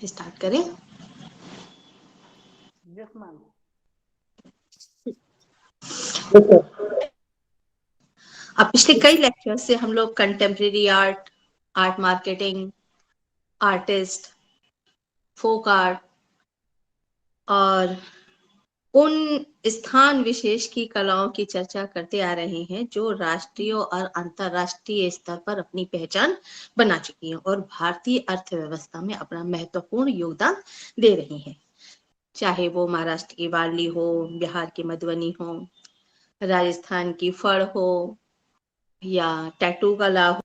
Start करें? Yes ma'am. अब पिछले कई लेक्चर से हम लोग contemporary art, art marketing, artist, folk art और उन स्थान विशेष की कलाओं की चर्चा करते आ रहे हैं जो राष्ट्रीय और अंतरराष्ट्रीय स्तर पर अपनी पहचान बना चुकी हैं और भारतीय अर्थव्यवस्था में अपना महत्वपूर्ण योगदान दे रही हैं। चाहे वो महाराष्ट्र की वारली हो, बिहार की मधुबनी हो, राजस्थान की फड़ हो या टैटू कला हो,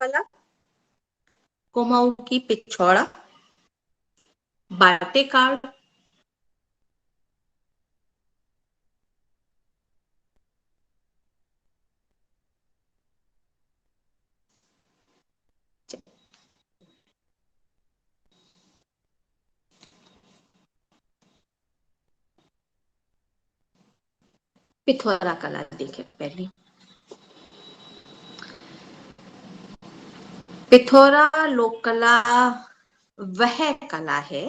कला, कुमाऊं की पिछौड़ा, बाटे कार्ड, पिथौरा कला देखे पहले। पिथौरा लोक कला वह कला है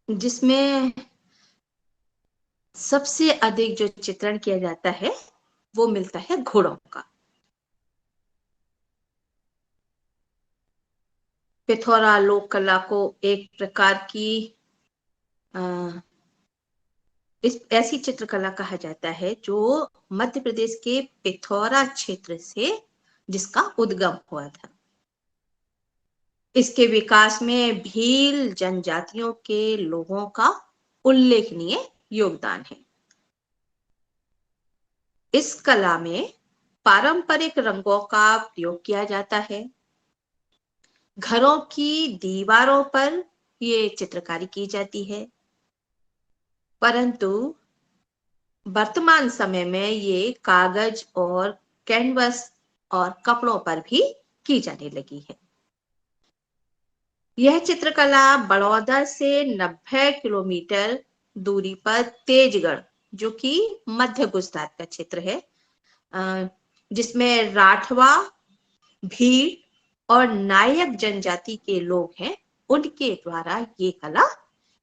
जिसमें सबसे अधिक जो चित्रण किया जाता है वो मिलता है घोड़ों का। पिथौरा लोक कला को एक प्रकार की इस ऐसी चित्रकला कहा जाता है जो मध्य प्रदेश के पिथौरा क्षेत्र से जिसका उद्गम हुआ था। इसके विकास में भील जनजातियों के लोगों का उल्लेखनीय योगदान है। इस कला में पारंपरिक रंगों का प्रयोग किया जाता है। घरों की दीवारों पर ये चित्रकारी की जाती है, परंतु वर्तमान समय में ये कागज और कैनवस और कपड़ों पर भी की जाने लगी है। यह चित्रकला बड़ौदा से 90 किलोमीटर दूरी पर तेजगढ़, जो कि मध्य गुजरात का क्षेत्र है, जिसमें राठवा, भीड़ और नायक जनजाति के लोग हैं, उनके द्वारा ये कला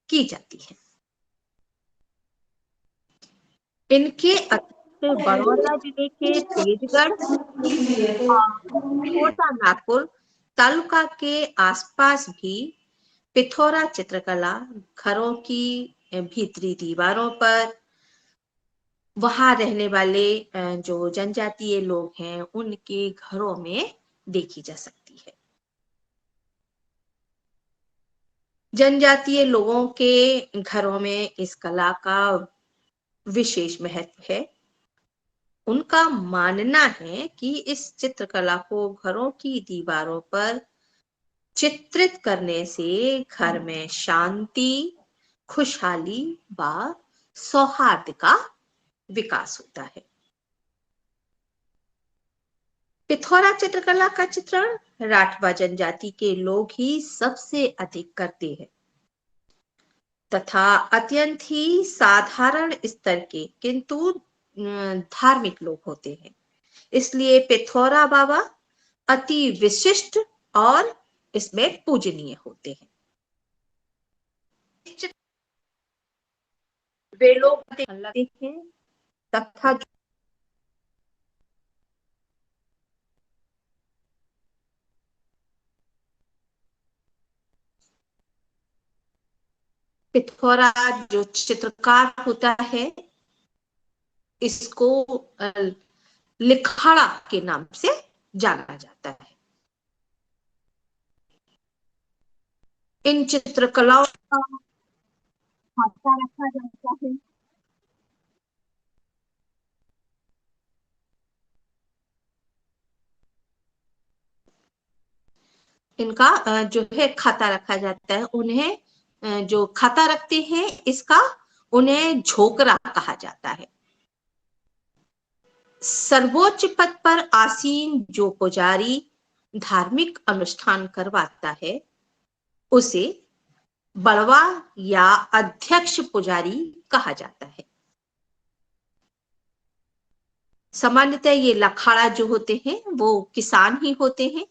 की जाती है। इनके अतिरिक्त बड़ौदा जिले के तेजगढ़ और छोटा नागपुर तालुका के आसपास भी पिथौरा चित्रकला घरों की भीतरी दीवारों पर वहां रहने वाले जो जनजातीय लोग हैं उनके घरों में देखी जा सकती है। जनजातीय लोगों के घरों में इस कला का विशेष महत्व है। उनका मानना है कि इस चित्रकला को घरों की दीवारों पर चित्रित करने से घर में शांति, खुशहाली व सौहार्द का विकास होता है। पिथौरा चित्रकला का चित्रण राठवा जनजाति के लोग ही सबसे अधिक करते हैं तथा अत्यंत ही साधारण स्तर के किंतु धार्मिक लोग होते हैं। इसलिए पिथौरा बाबा अति विशिष्ट और इसमें पूजनीय होते हैं। वे लोग देखें तथा पिथौरा जो चित्रकार होता है इसको लिखाड़ा के नाम से जाना जाता है। इन चित्रकलाओं का खाका रखा जाता है। इनका जो है खाता रखा जाता है। उन्हें जो खाता रखते हैं इसका उन्हें झोकरा कहा जाता है। सर्वोच्च पद पर आसीन जो पुजारी धार्मिक अनुष्ठान करवाता है उसे बड़वा या अध्यक्ष पुजारी कहा जाता है। सामान्यतः ये लखाड़ा जो होते हैं वो किसान ही होते हैं।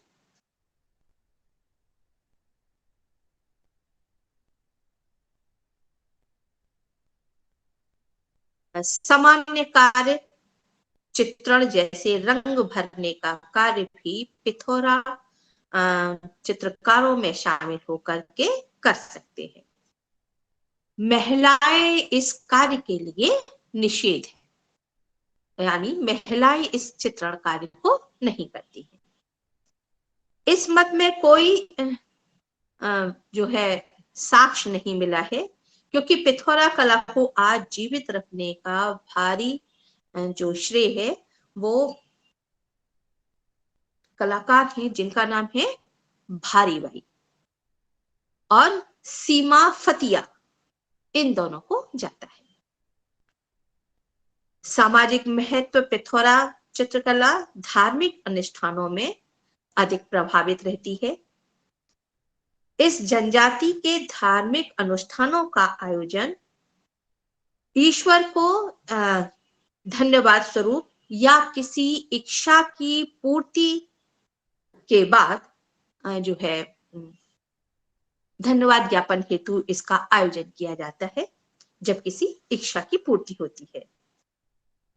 सामान्य कार्य चित्रण जैसे रंग भरने का कार्य भी पिथौरा चित्रकारों में शामिल होकर के कर सकते हैं। महिलाएं इस कार्य के लिए निषेध है, यानी महिलाएं इस चित्रण कार्य को नहीं करती हैं। इस मत में कोई जो है साक्ष्य नहीं मिला है, क्योंकि पिथौरा कला को आज जीवित रखने का भारी जो श्रेय है वो कलाकार हैं जिनका नाम है भारी बाई और सीमा फतिया, इन दोनों को जाता है। सामाजिक महत्व पिथौरा चित्रकला धार्मिक अनुष्ठानों में अधिक प्रभावित रहती है। इस जनजाति के धार्मिक अनुष्ठानों का आयोजन ईश्वर को धन्यवाद स्वरूप या किसी इच्छा की पूर्ति के बाद जो है धन्यवाद ज्ञापन हेतु इसका आयोजन किया जाता है, जब किसी इच्छा की पूर्ति होती है।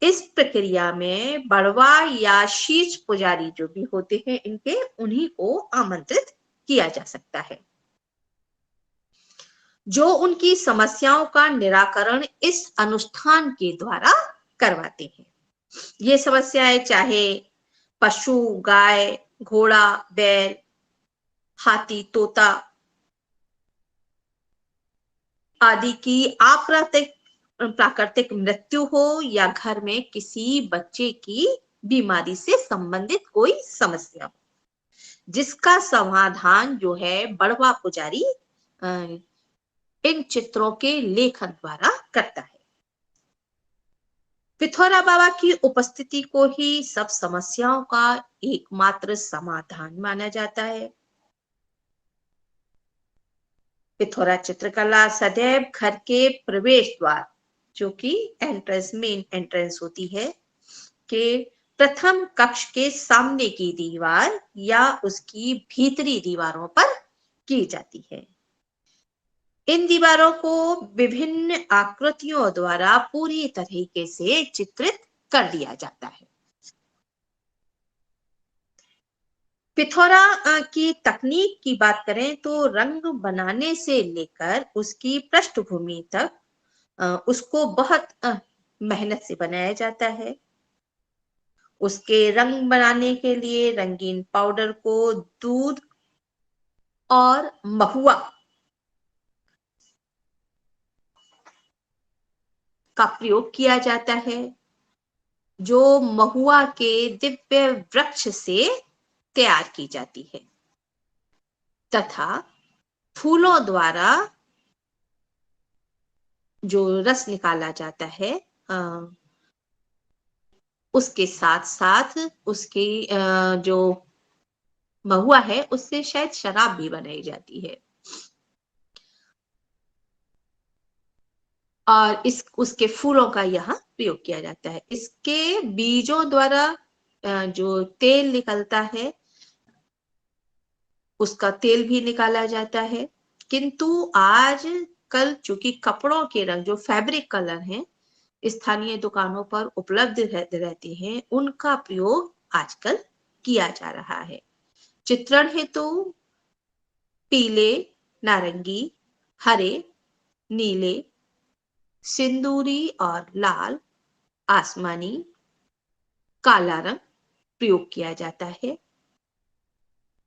इस प्रक्रिया में बड़वा या शीर्ष पुजारी जो भी होते हैं इनके, उन्हीं को आमंत्रित किया जा सकता है, जो उनकी समस्याओं का निराकरण इस अनुष्ठान के द्वारा करवाते हैं। ये समस्याएं चाहे पशु, गाय, घोड़ा, बैल, हाथी, तोता आदि की प्राकृतिक मृत्यु हो या घर में किसी बच्चे की बीमारी से संबंधित कोई समस्या हो, जिसका समाधान जो है बड़वा पुजारी इन चित्रों के लेखन द्वारा करता है। पिथौरा बाबा की उपस्थिति को ही सब समस्याओं का एकमात्र समाधान माना जाता है। पिथौरा चित्रकला सदैव घर के प्रवेश द्वार, जो कि मेन एंट्रेंस होती है, के प्रथम कक्ष के सामने की दीवार या उसकी भीतरी दीवारों पर की जाती है। इन दीवारों को विभिन्न आकृतियों द्वारा पूरी तरीके से चित्रित कर दिया जाता है। पिथौरा की तकनीक की बात करें तो रंग बनाने से लेकर उसकी पृष्ठभूमि तक उसको बहुत मेहनत से बनाया जाता है। उसके रंग बनाने के लिए रंगीन पाउडर को दूध और महुआ का प्रयोग किया जाता है, जो महुआ के दिव्य वृक्ष से तैयार की जाती है, तथा फूलों द्वारा जो रस निकाला जाता है उसके साथ साथ उसकी जो महुआ है उससे शायद शराब भी बनाई जाती है, और उसके फूलों का यहाँ प्रयोग किया जाता है। इसके बीजों द्वारा जो तेल निकलता है उसका तेल भी निकाला जाता है, किंतु आज कल चूंकि कपड़ों के रंग जो फैब्रिक कलर हैं स्थानीय दुकानों पर उपलब्ध रहते हैं, उनका प्रयोग आजकल किया जा रहा है। चित्रण हेतु पीले, नारंगी, हरे, नीले, सिंदूरी और लाल, आसमानी, काला रंग प्रयोग किया जाता है।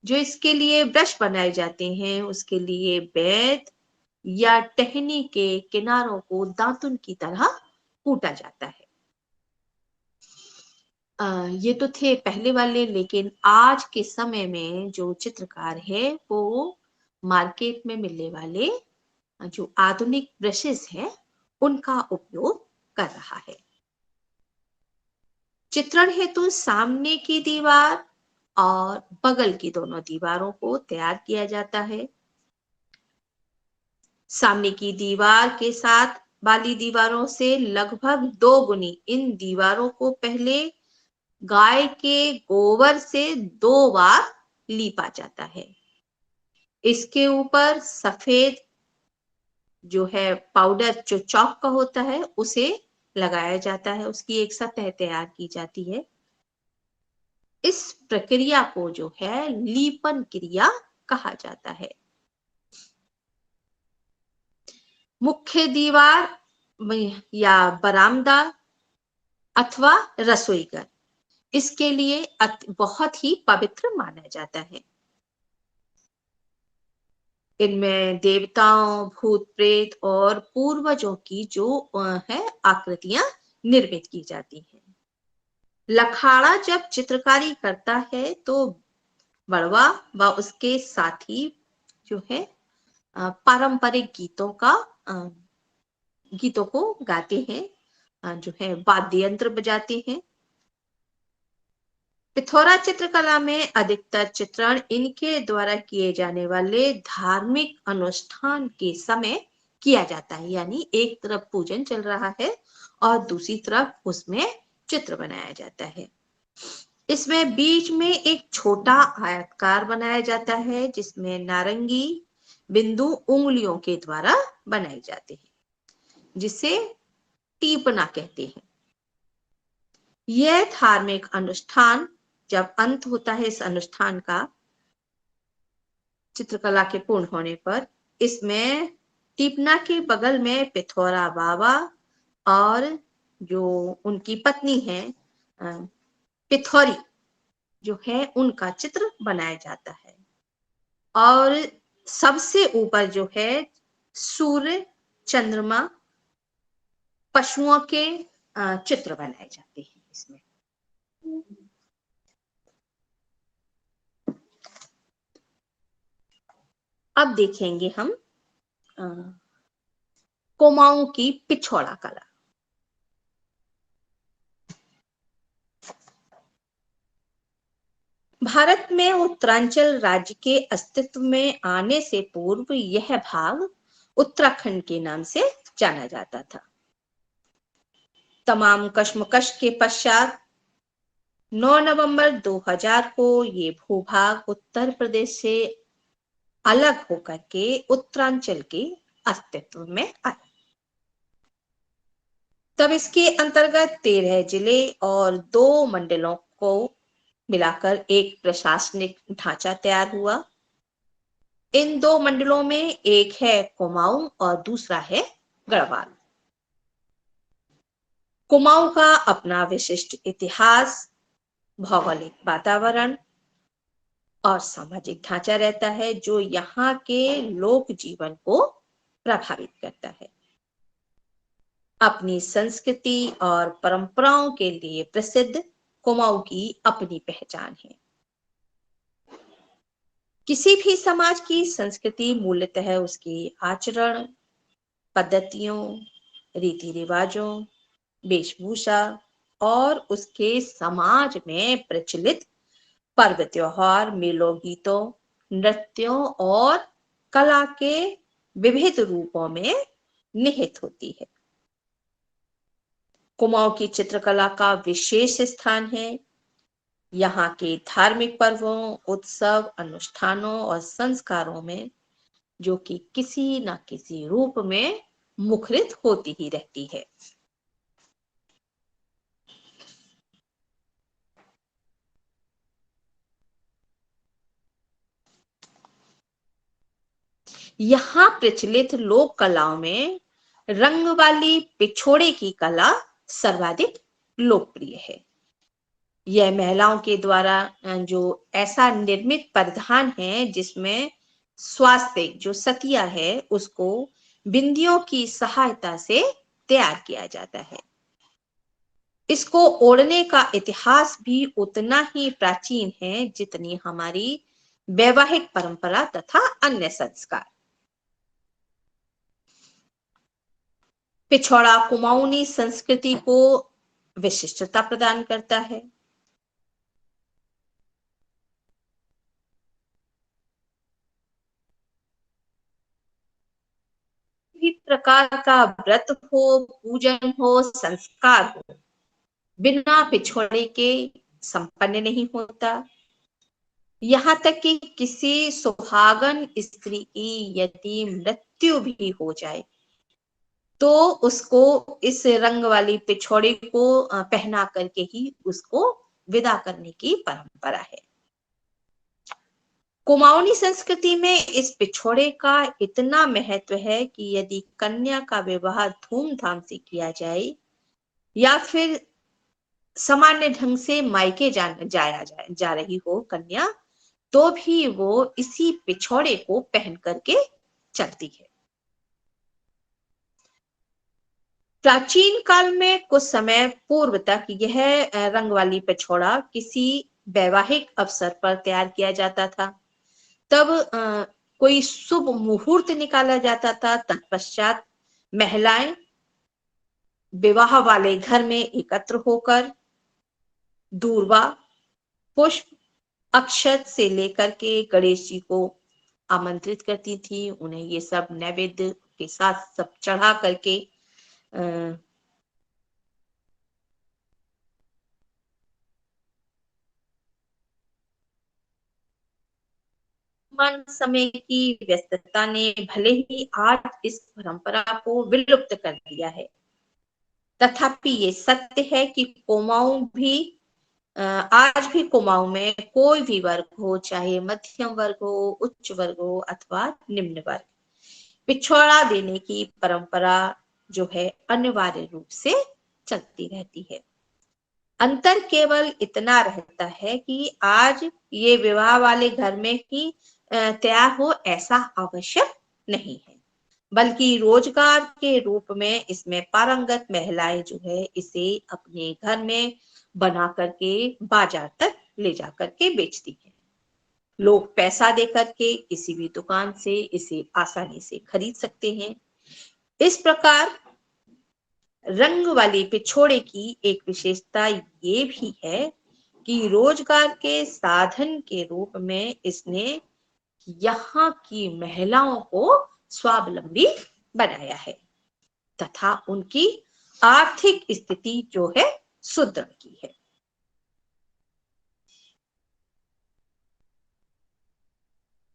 जो इसके लिए ब्रश बनाए जाते हैं उसके लिए बेत या टहनी के किनारों को दातुन की तरह कूटा जाता है। ये तो थे पहले वाले, लेकिन आज के समय में जो चित्रकार है वो मार्केट में मिलने वाले जो आधुनिक ब्रशेस हैं उनका उपयोग कर रहा है। चित्रण हेतु सामने की दीवार और बगल की दोनों दीवारों को तैयार किया जाता है। सामने की दीवार के साथ वाली दीवारों से लगभग 2 गुनी इन दीवारों को पहले गाय के गोबर से 2 बार लीपा जाता है। इसके ऊपर सफेद जो है पाउडर जो चौक का होता है उसे लगाया जाता है, उसकी एक सतह तैयार की जाती है। इस प्रक्रिया को जो है लीपन क्रिया कहा जाता है। मुख्य दीवार या बरामदा अथवा रसोई घर इसके लिए बहुत ही पवित्र माना जाता है। इनमें देवताओं, भूत प्रेत और पूर्वजों की जो है आकृतियां निर्मित की जाती हैं। लखाड़ा जब चित्रकारी करता है तो बड़वा व उसके साथी जो है पारंपरिक गीतों को गाते हैं, जो है वाद्य यंत्र बजाते हैं। पिथौरा चित्रकला में अधिकतर चित्रण इनके द्वारा किए जाने वाले धार्मिक अनुष्ठान के समय किया जाता है, यानी एक तरफ पूजन चल रहा है और दूसरी तरफ उसमें चित्र बनाया जाता है। इसमें बीच में एक छोटा आयतकार बनाया जाता है जिसमें नारंगी बिंदु उंगलियों के द्वारा बनाए जाते हैं, जिसे टीपना कहते हैं। यह धार्मिक अनुष्ठान जब अंत होता है इस अनुष्ठान का चित्रकला के पूर्ण होने पर, इसमें टीपना के बगल में पिथौरा बाबा और जो उनकी पत्नी है पिथौरी जो है उनका चित्र बनाया जाता है। और सबसे ऊपर जो है सूर्य, चंद्रमा, पशुओं के चित्र बनाए जाते हैं इसमें। अब देखेंगे हम कुमाऊं की पिछौड़ा कला। भारत में उत्तरांचल राज्य के अस्तित्व में आने से पूर्व यह भाग उत्तराखंड के नाम से जाना जाता था। तमाम कश्मकश के पश्चात 9 नवंबर 2000 को ये भूभाग उत्तर प्रदेश से अलग होकर के उत्तरांचल के अस्तित्व में आया। तब इसके अंतर्गत 13 जिले और 2 मंडलों को मिलाकर एक प्रशासनिक ढांचा तैयार हुआ। इन 2 मंडलों में एक है कुमाऊं और दूसरा है गढ़वाल। कुमाऊं का अपना विशिष्ट इतिहास, भौगोलिक वातावरण और सामाजिक ढांचा रहता है जो यहाँ के लोक जीवन को प्रभावित करता है। अपनी संस्कृति और परंपराओं के लिए प्रसिद्ध कुमाऊं की अपनी पहचान है। किसी भी समाज की संस्कृति मूलतः उसकी आचरण, पद्धतियों, रीति रिवाजों, वेशभूषा और उसके समाज में प्रचलित पर्व त्योहार, मेलों, गीतों, नृत्यों और कला के विविध रूपों में निहित होती है। कुमाऊं की चित्रकला का विशेष स्थान है। यहाँ के धार्मिक पर्वों, उत्सव, अनुष्ठानों और संस्कारों में जो कि किसी न किसी रूप में मुखरित होती ही रहती है। यहाँ प्रचलित लोक कलाओं में रंग वाली पिछोड़े की कला सर्वाधिक लोकप्रिय है। यह महिलाओं के द्वारा जो ऐसा निर्मित परिधान है जिसमें स्वास्थ्य जो सतिया है उसको बिंदियों की सहायता से तैयार किया जाता है। इसको ओढ़ने का इतिहास भी उतना ही प्राचीन है जितनी हमारी वैवाहिक परंपरा तथा अन्य संस्कार। पिछौड़ा कुमाऊनी संस्कृति को विशिष्टता प्रदान करता है। भी प्रकार का व्रत हो, पूजन हो, संस्कार हो, बिना पिछौड़े के संपन्न नहीं होता। यहाँ तक कि किसी सुहागन स्त्री की यदि मृत्यु भी हो जाए तो उसको इस रंग वाली पिछोड़े को पहना करके ही उसको विदा करने की परंपरा है। कुमाऊनी संस्कृति में इस पिछोड़े का इतना महत्व है कि यदि कन्या का विवाह धूमधाम से किया जाए या फिर सामान्य ढंग से मायके जा रही हो कन्या, तो भी वो इसी पिछोड़े को पहन करके चलती है। प्राचीन काल में कुछ समय पूर्व तक यह रंग वाली पिछोड़ा किसी वैवाहिक अवसर पर तैयार किया जाता था। तब कोई शुभ मुहूर्त निकाला जाता था। तत्पश्चात महिलाएं विवाह वाले घर में एकत्र होकर दूर्वा, पुष्प, अक्षत से लेकर के गणेश जी को आमंत्रित करती थी। उन्हें ये सब नैवेद्य के साथ सब चढ़ा करके वर्तमान समय की व्यस्तता ने भले ही आज इस परंपरा को विलुप्त कर दिया है, तथापि ये सत्य है कि कुमाऊं भी आज भी कुमाऊं में कोई भी वर्ग हो, चाहे मध्यम वर्ग हो, उच्च वर्ग हो अथवा निम्न वर्ग, पिछोड़ा देने की परंपरा जो है अनिवार्य रूप से चलती रहती है। अंतर केवल इतना रहता है कि आज ये विवाह वाले घर में ही तैयार हो ऐसा आवश्यक नहीं है, बल्कि रोजगार के रूप में इसमें पारंगत महिलाएं जो है इसे अपने घर में बना करके बाजार तक ले जा करके बेचती है। लोग पैसा दे करके किसी भी दुकान से इसे आसानी से खरीद सकते हैं। इस प्रकार रंग वाली पिछोड़े की एक विशेषता ये भी है कि रोजगार के साधन के रूप में इसने यहाँ की महिलाओं को स्वावलंबी बनाया है तथा उनकी आर्थिक स्थिति जो है सुदृढ़ की है।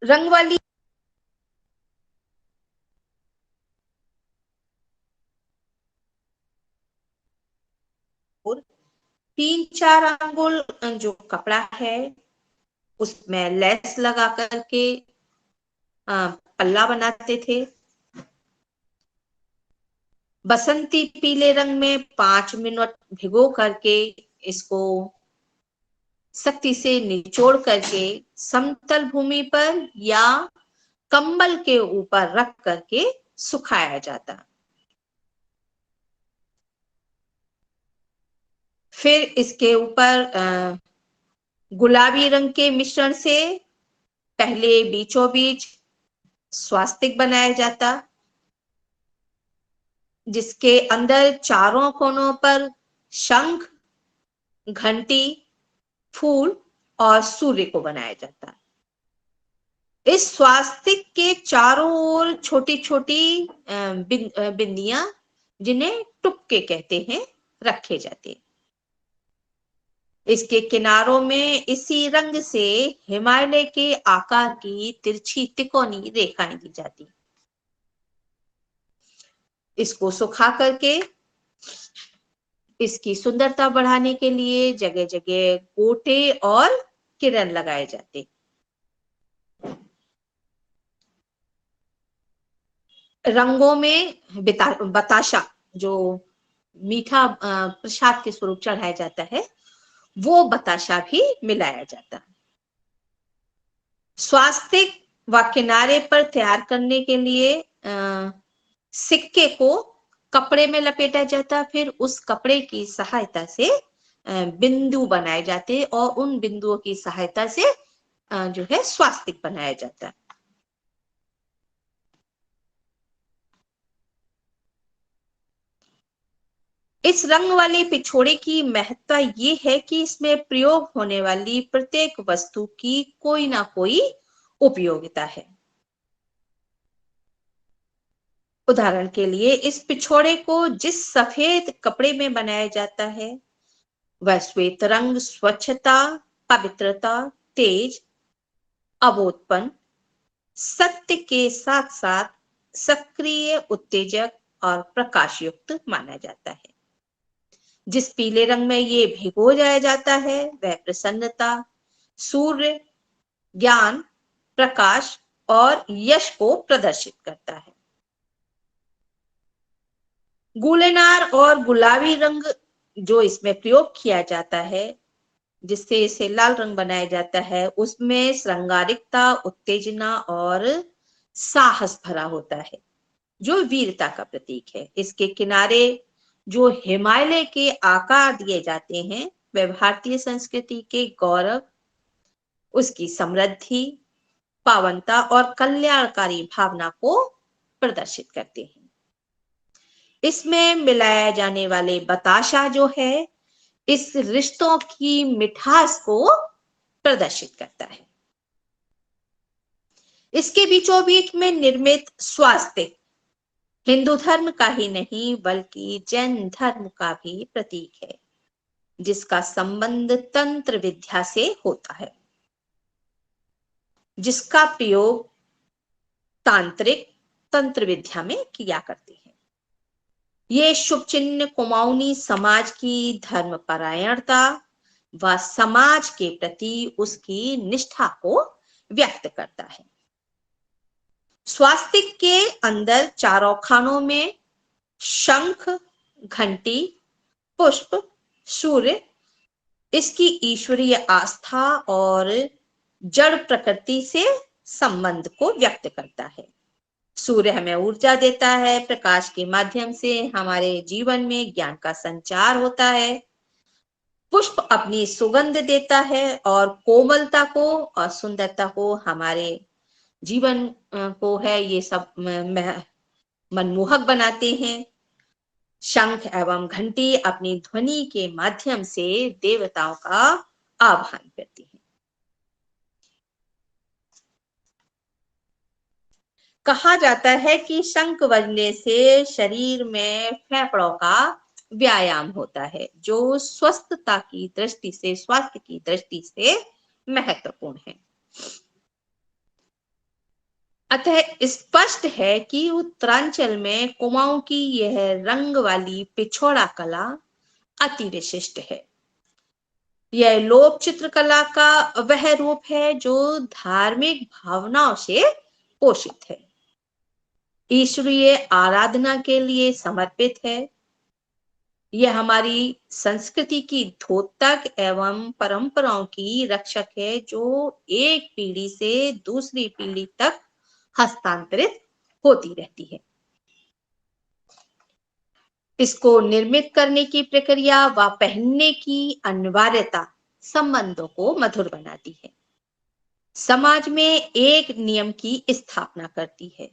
रंग वाली और 3-4 अंगुल जो कपड़ा है उसमें लेस लगा करके पल्ला बनाते थे। बसंती पीले रंग में 5 मिनट भिगो करके इसको सख्ती से निचोड़ करके समतल भूमि पर या कंबल के ऊपर रख करके सुखाया जाता। फिर इसके ऊपर गुलाबी रंग के मिश्रण से पहले बीचों बीच स्वास्तिक बनाया जाता, जिसके अंदर चारों कोनों पर शंख, घंटी, फूल और सूर्य को बनाया जाता। इस स्वास्तिक के चारों ओर छोटी छोटी बिंदियां, जिन्हें टुपके कहते हैं, रखे जाते। इसके किनारों में इसी रंग से हिमालय के आकार की तिरछी तिकोनी रेखाएं दी जाती। इसको सुखा करके इसकी सुंदरता बढ़ाने के लिए जगह जगह गोटे और किरण लगाए जाते। रंगों में बताशा, जो मीठा प्रसाद के स्वरूप चढ़ाया जाता है, वो बताशा भी मिलाया जाता। स्वास्तिक व किनारे पर तैयार करने के लिए सिक्के को कपड़े में लपेटा जाता, फिर उस कपड़े की सहायता से बिंदु बनाए जाते और उन बिंदुओं की सहायता से जो है स्वास्तिक बनाया जाता। इस रंग वाले पिछोड़े की महत्ता ये है कि इसमें प्रयोग होने वाली प्रत्येक वस्तु की कोई ना कोई उपयोगिता है। उदाहरण के लिए इस पिछोड़े को जिस सफेद कपड़े में बनाया जाता है वह श्वेत रंग स्वच्छता, पवित्रता, तेज, अबोधपन, सत्य के साथ साथ सक्रिय, उत्तेजक और प्रकाश युक्त माना जाता है। जिस पीले रंग में ये भिगो जाया जाता है वह प्रसन्नता, सूर्य, ज्ञान, प्रकाश और यश को प्रदर्शित करता है। गुलेनार और गुलाबी रंग जो इसमें प्रयोग किया जाता है, जिससे इसे लाल रंग बनाया जाता है, उसमें श्रृंगारिकता, उत्तेजना और साहस भरा होता है, जो वीरता का प्रतीक है। इसके किनारे जो हिमालय के आकार दिए जाते हैं, वे भारतीय संस्कृति के गौरव, उसकी समृद्धि, पावनता और कल्याणकारी भावना को प्रदर्शित करते हैं। इसमें मिलाया जाने वाले बताशा जो है, इस रिश्तों की मिठास को प्रदर्शित करता है। इसके बीचों बीच में निर्मित स्वास्तिक हिंदू धर्म का ही नहीं बल्कि जैन धर्म का भी प्रतीक है, जिसका संबंध तंत्र विद्या से होता है, जिसका प्रयोग तांत्रिक तंत्र विद्या में किया करते हैं। ये शुभ चिन्ह कुमाऊनी समाज की धर्मपरायणता व समाज के प्रति उसकी निष्ठा को व्यक्त करता है। स्वास्तिक के अंदर चारों खानों में शंख, घंटी, पुष्प, सूर्य इसकी ईश्वरीय आस्था और जड़ प्रकृति से संबंध को व्यक्त करता है। सूर्य हमें ऊर्जा देता है, प्रकाश के माध्यम से हमारे जीवन में ज्ञान का संचार होता है। पुष्प अपनी सुगंध देता है और कोमलता को और सुंदरता को हमारे जीवन को है ये सब मनमोहक बनाते हैं। शंख एवं घंटी अपनी ध्वनि के माध्यम से देवताओं का आह्वान करती हैं। कहा जाता है कि शंख बजने से शरीर में फेफड़ों का व्यायाम होता है, जो स्वस्थता की दृष्टि से, स्वास्थ्य की दृष्टि से महत्वपूर्ण है। अतः स्पष्ट है कि उत्तरांचल में कुमाऊं की यह रंग वाली पिछोड़ा कला अति विशिष्ट है। यह लोक चित्रकला का वह रूप है जो धार्मिक भावनाओं से पोषित है, ईश्वरीय आराधना के लिए समर्पित है। यह हमारी संस्कृति की द्योतक एवं परंपराओं की रक्षक है, जो एक पीढ़ी से दूसरी पीढ़ी तक हस्तांतरित होती रहती है। इसको निर्मित करने की प्रक्रिया व पहनने की अनिवार्यता संबंधों को मधुर बनाती है, समाज में एक नियम की स्थापना करती है।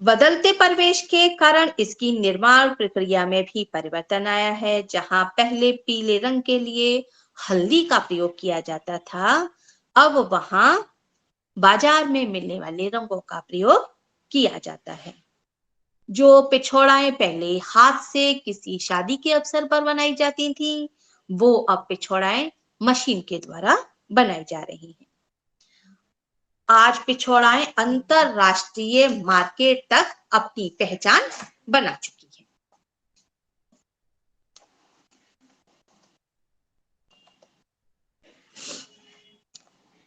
बदलते परिवेश के कारण इसकी निर्माण प्रक्रिया में भी परिवर्तन आया है। जहां पहले पीले रंग के लिए हल्दी का प्रयोग किया जाता था, अब वहां बाजार में मिलने वाले रंगों का प्रयोग किया जाता है। जो पिछोड़ाएं पहले हाथ से किसी शादी के अवसर पर बनाई जाती थी, वो अब पिछोड़ाएं मशीन के द्वारा बनाई जा रही हैं। आज पिछोड़ाएं अंतरराष्ट्रीय मार्केट तक अपनी पहचान बना चुकी है।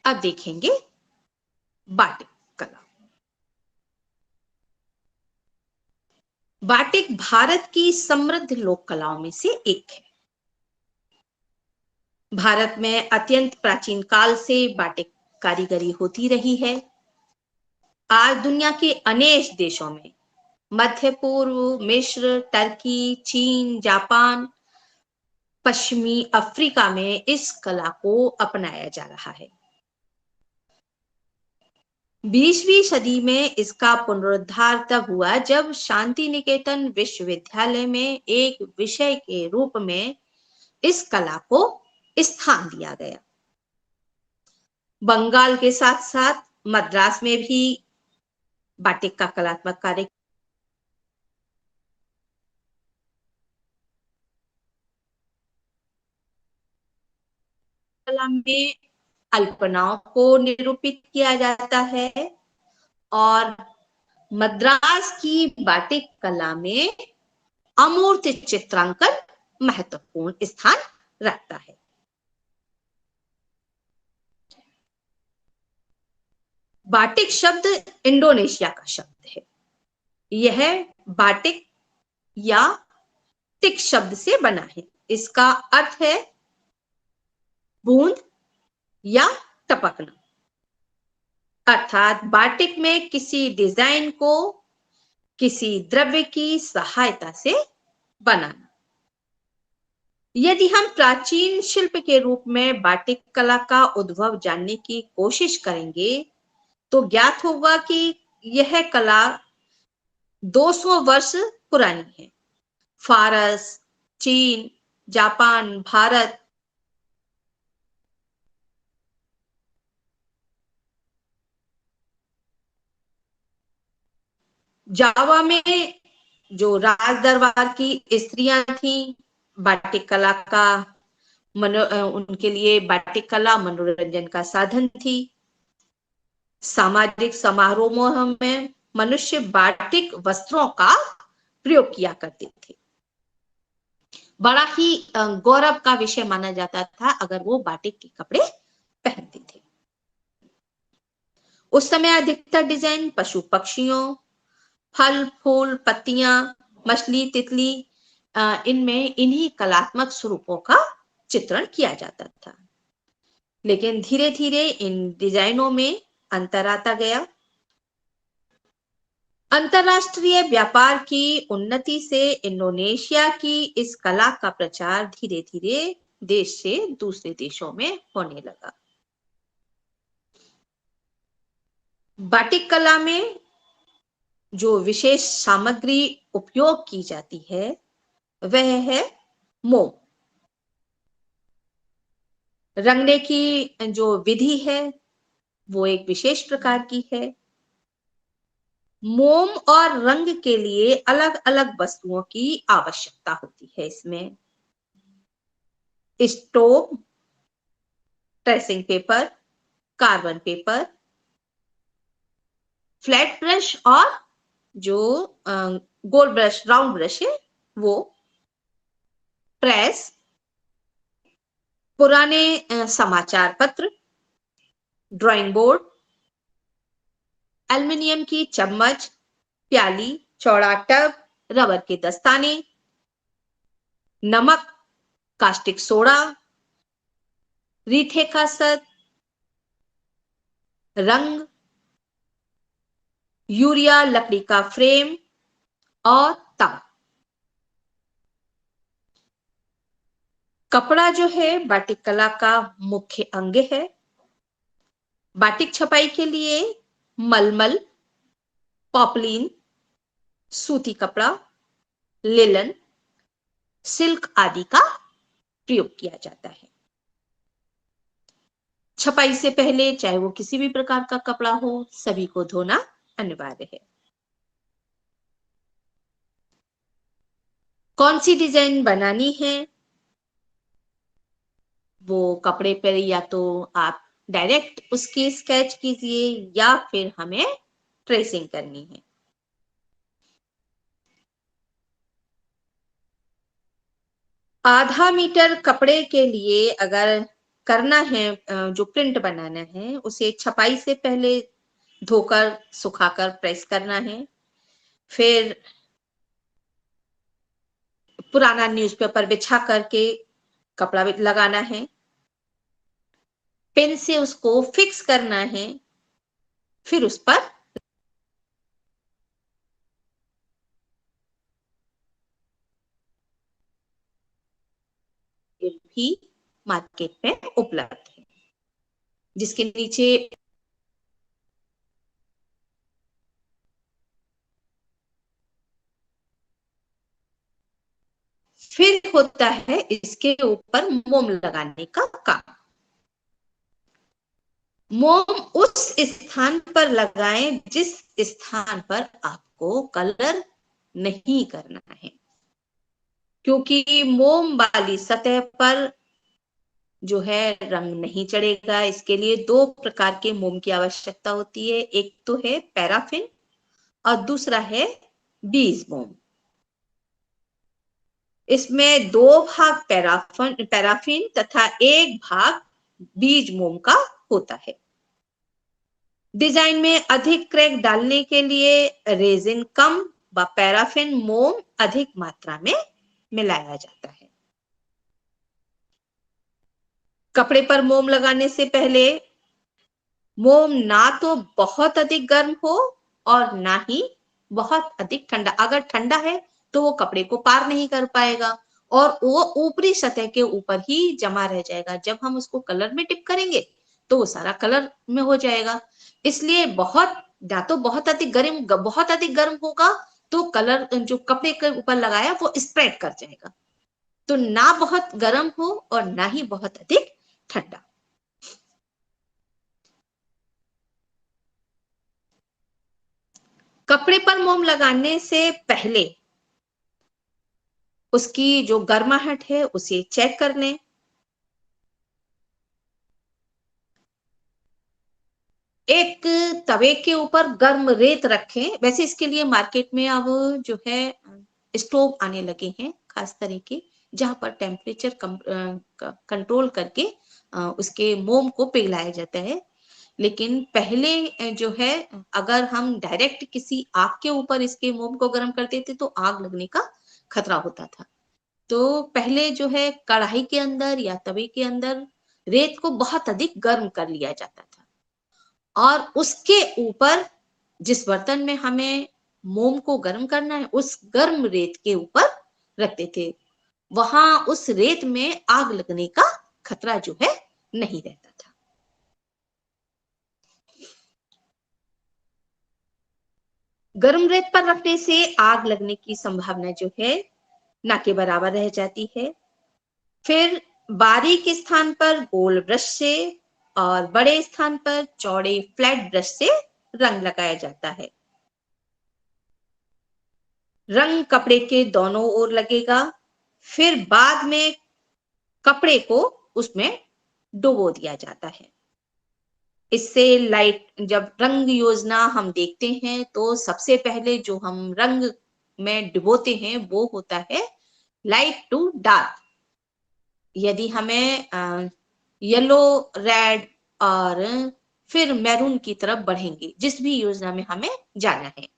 अब देखेंगे बाटिक कला। बाटिक भारत की समृद्ध लोक कलाओं में से एक है। भारत में अत्यंत प्राचीन काल से बाटिक कारीगरी होती रही है। आज दुनिया के अनेक देशों में, मध्य पूर्व, मिस्र, टर्की, चीन, जापान, पश्चिमी अफ्रीका में इस कला को अपनाया जा रहा है। 20वीं सदी में इसका पुनरुद्धार तब हुआ जब शांति निकेतन विश्वविद्यालय में एक विषय के रूप में इस कला को स्थान दिया गया। बंगाल के साथ साथ मद्रास में भी बाटिक का कलात्मक कार्य कला में अल्पनाओं को निरूपित किया जाता है और मद्रास की बाटिक कला में अमूर्त चित्रांकन महत्वपूर्ण स्थान रखता है। बाटिक शब्द इंडोनेशिया का शब्द है। यह बाटिक या टिक शब्द से बना है। इसका अर्थ है बूंद या टपकना, अर्थात बाटिक में किसी डिजाइन को किसी द्रव्य की सहायता से बनाना। यदि हम प्राचीन शिल्प के रूप में बाटिक कला का उद्भव जानने की कोशिश करेंगे तो ज्ञात होगा कि यह कला 200 वर्ष पुरानी है। फारस, चीन, जापान, भारत, जावा में जो राज दरबार की स्त्रियां थी, बाटिक कला का उनके लिए बाटिक कला मनोरंजन का साधन थी। सामाजिक समारोहों में मनुष्य बाटिक वस्त्रों का प्रयोग किया करते थे। बड़ा ही गौरव का विषय माना जाता था अगर वो बाटिक के कपड़े पहनते थे। उस समय अधिकतर डिजाइन पशु पक्षियों, फल फूल, पत्तियां, मछली, तितली, इनमें इन्हीं कलात्मक स्वरूपों का चित्रण किया जाता था। लेकिन धीरे धीरे इन डिजाइनों में अंतर आता गया। अंतरराष्ट्रीय व्यापार की उन्नति से इंडोनेशिया की इस कला का प्रचार धीरे धीरे देश से दूसरे देशों में होने लगा। बाटिक कला में जो विशेष सामग्री उपयोग की जाती है वह है मोम। रंगने की जो विधि है वो एक विशेष प्रकार की है। मोम और रंग के लिए अलग अलग वस्तुओं की आवश्यकता होती है। इसमें stove, tracing paper, carbon paper, flat brush और जो गोल ब्रश, राउंड ब्रश है वो, प्रेस, पुराने समाचार पत्र, ड्राइंग बोर्ड, एल्युमिनियम की चम्मच, प्याली, चौड़ा टब, रबर के दस्ताने, नमक, कास्टिक सोडा, रीठे का सत, रंग, यूरिया लकड़ी का फ्रेम और तार। कपड़ा जो है बाटिक कला का मुख्य अंग है। बाटिक छपाई के लिए मलमल, पॉपलिन, सूती कपड़ा, लिलन, सिल्क आदि का प्रयोग किया जाता है। छपाई से पहले चाहे वो किसी भी प्रकार का कपड़ा हो, सभी को धोना अनिवार्य है। कौन सी डिजाइन बनानी है वो कपड़े पर या तो आप डायरेक्ट उसकी स्केच कीजिए या फिर हमें ट्रेसिंग करनी है। आधा मीटर कपड़े के लिए अगर करना है, जो प्रिंट बनाना है, उसे छपाई से पहले धोकर सुखाकर प्रेस करना है। फिर पुराना न्यूज़पेपर बिछा करके कपड़ा लगाना है, पेन से उसको फिक्स करना है, फिर उस पर भी मार्केट में उपलब्ध है जिसके नीचे फिर होता है इसके ऊपर मोम लगाने का काम। मोम उस स्थान पर लगाएं जिस स्थान पर आपको कलर नहीं करना है, क्योंकि मोम वाली सतह पर जो है रंग नहीं चढ़ेगा। इसके लिए दो प्रकार के मोम की आवश्यकता होती है, एक तो है पैराफिन और दूसरा है बीज मोम। इसमें दो भाग पैराफिन तथा एक भाग बीज मोम का होता है। डिजाइन में अधिक क्रैक डालने के लिए रेजिन कम व पैराफिन मोम अधिक मात्रा में मिलाया जाता है। कपड़े पर मोम लगाने से पहले मोम ना तो बहुत अधिक गर्म हो और ना ही बहुत अधिक ठंडा। अगर ठंडा है तो वो कपड़े को पार नहीं कर पाएगा और वो ऊपरी सतह के ऊपर ही जमा रह जाएगा। जब हम उसको कलर में डिप करेंगे तो वो सारा कलर में हो जाएगा। इसलिए बहुत या तो बहुत अधिक गर्म होगा तो कलर जो कपड़े के ऊपर लगाया वो स्प्रेड कर जाएगा। तो ना बहुत गर्म हो और ना ही बहुत अधिक ठंडा। कपड़े पर मोम लगाने से पहले उसकी जो गर्माहट है उसे चेक कर लें। एक तवे के ऊपर गर्म रेत रखें। वैसे इसके लिए मार्केट में अब जो है स्टोव आने लगे हैं खास तरह के, जहां पर टेम्परेचर कंट्रोल करके उसके मोम को पिघलाया जाता है। लेकिन पहले जो है अगर हम डायरेक्ट किसी आग के ऊपर इसके मोम को गर्म कर देते तो आग लगने का खतरा होता था। तो पहले जो है कढ़ाई के अंदर या तवे के अंदर रेत को बहुत अधिक गर्म कर लिया जाता था और उसके ऊपर जिस बर्तन में हमें मोम को गर्म करना है उस गर्म रेत के ऊपर रखते थे। वहां उस रेत में आग लगने का खतरा जो है नहीं रहता था। गर्म रेत पर रखने से आग लगने की संभावना जो है ना के बराबर रह जाती है। फिर बारीक स्थान पर गोल ब्रश से और बड़े स्थान पर चौड़े फ्लैट ब्रश से रंग लगाया जाता है। रंग कपड़े के दोनों ओर लगेगा। फिर बाद में कपड़े को उसमें डुबो दिया जाता है। इससे लाइट जब रंग योजना हम देखते हैं तो सबसे पहले जो हम रंग में डुबोते हैं वो होता है लाइट टू डार्क। यदि हमें येलो, रेड और फिर मैरून की तरफ बढ़ेंगे जिस भी योजना में हमें जाना है।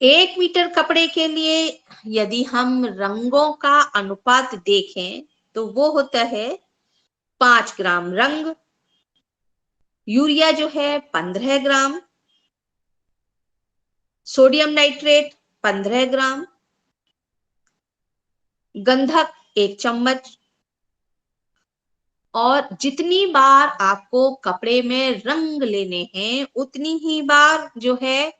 1 मीटर कपड़े के लिए यदि हम रंगों का अनुपात देखें तो वो होता है 5 ग्राम रंग, यूरिया जो है 15 ग्राम, सोडियम नाइट्रेट 15 ग्राम, गंधक 1 चम्मच। और जितनी बार आपको कपड़े में रंग लेने हैं उतनी ही बार जो है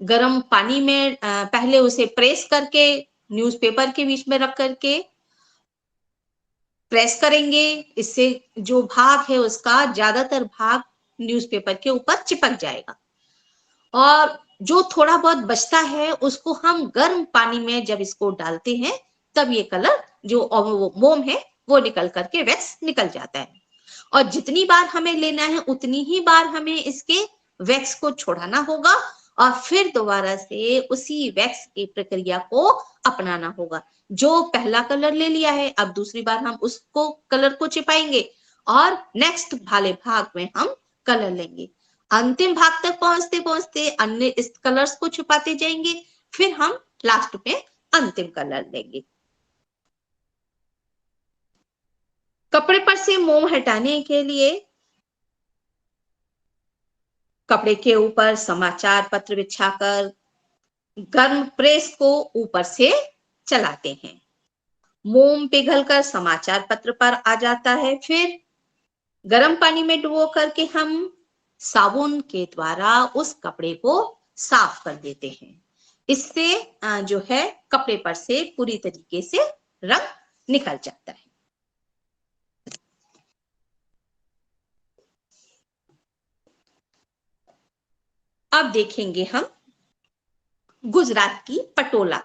गर्म पानी में पहले उसे प्रेस करके न्यूज़पेपर के बीच में रख करके प्रेस करेंगे। इससे जो भाग है उसका ज्यादातर भाग न्यूज़पेपर के ऊपर चिपक जाएगा और जो थोड़ा बहुत बचता है उसको हम गर्म पानी में जब इसको डालते हैं तब ये कलर जो मोम है वो निकल करके वैक्स निकल जाता है। और जितनी बार हमें लेना है उतनी ही बार हमें इसके वैक्स को छोड़ाना होगा और फिर दोबारा से उसी वैक्स की प्रक्रिया को अपनाना होगा। जो पहला कलर ले लिया है अब दूसरी बार हम उसको कलर को चिपाएंगे और नेक्स्ट वाले भाग में हम कलर लेंगे। अंतिम भाग तक पहुंचते पहुंचते अन्य इस कलर्स को छुपाते जाएंगे। फिर हम लास्ट में अंतिम कलर लेंगे। कपड़े पर से मोम हटाने के लिए कपड़े के ऊपर समाचार पत्र बिछाकर गर्म प्रेस को ऊपर से चलाते हैं। मोम पिघलकर समाचार पत्र पर आ जाता है। फिर गर्म पानी में डुबो करके हम साबुन के द्वारा उस कपड़े को साफ कर देते हैं। इससे जो है कपड़े पर से पूरी तरीके से रंग निकल जाता है। अब देखेंगे हम गुजरात की पटोला।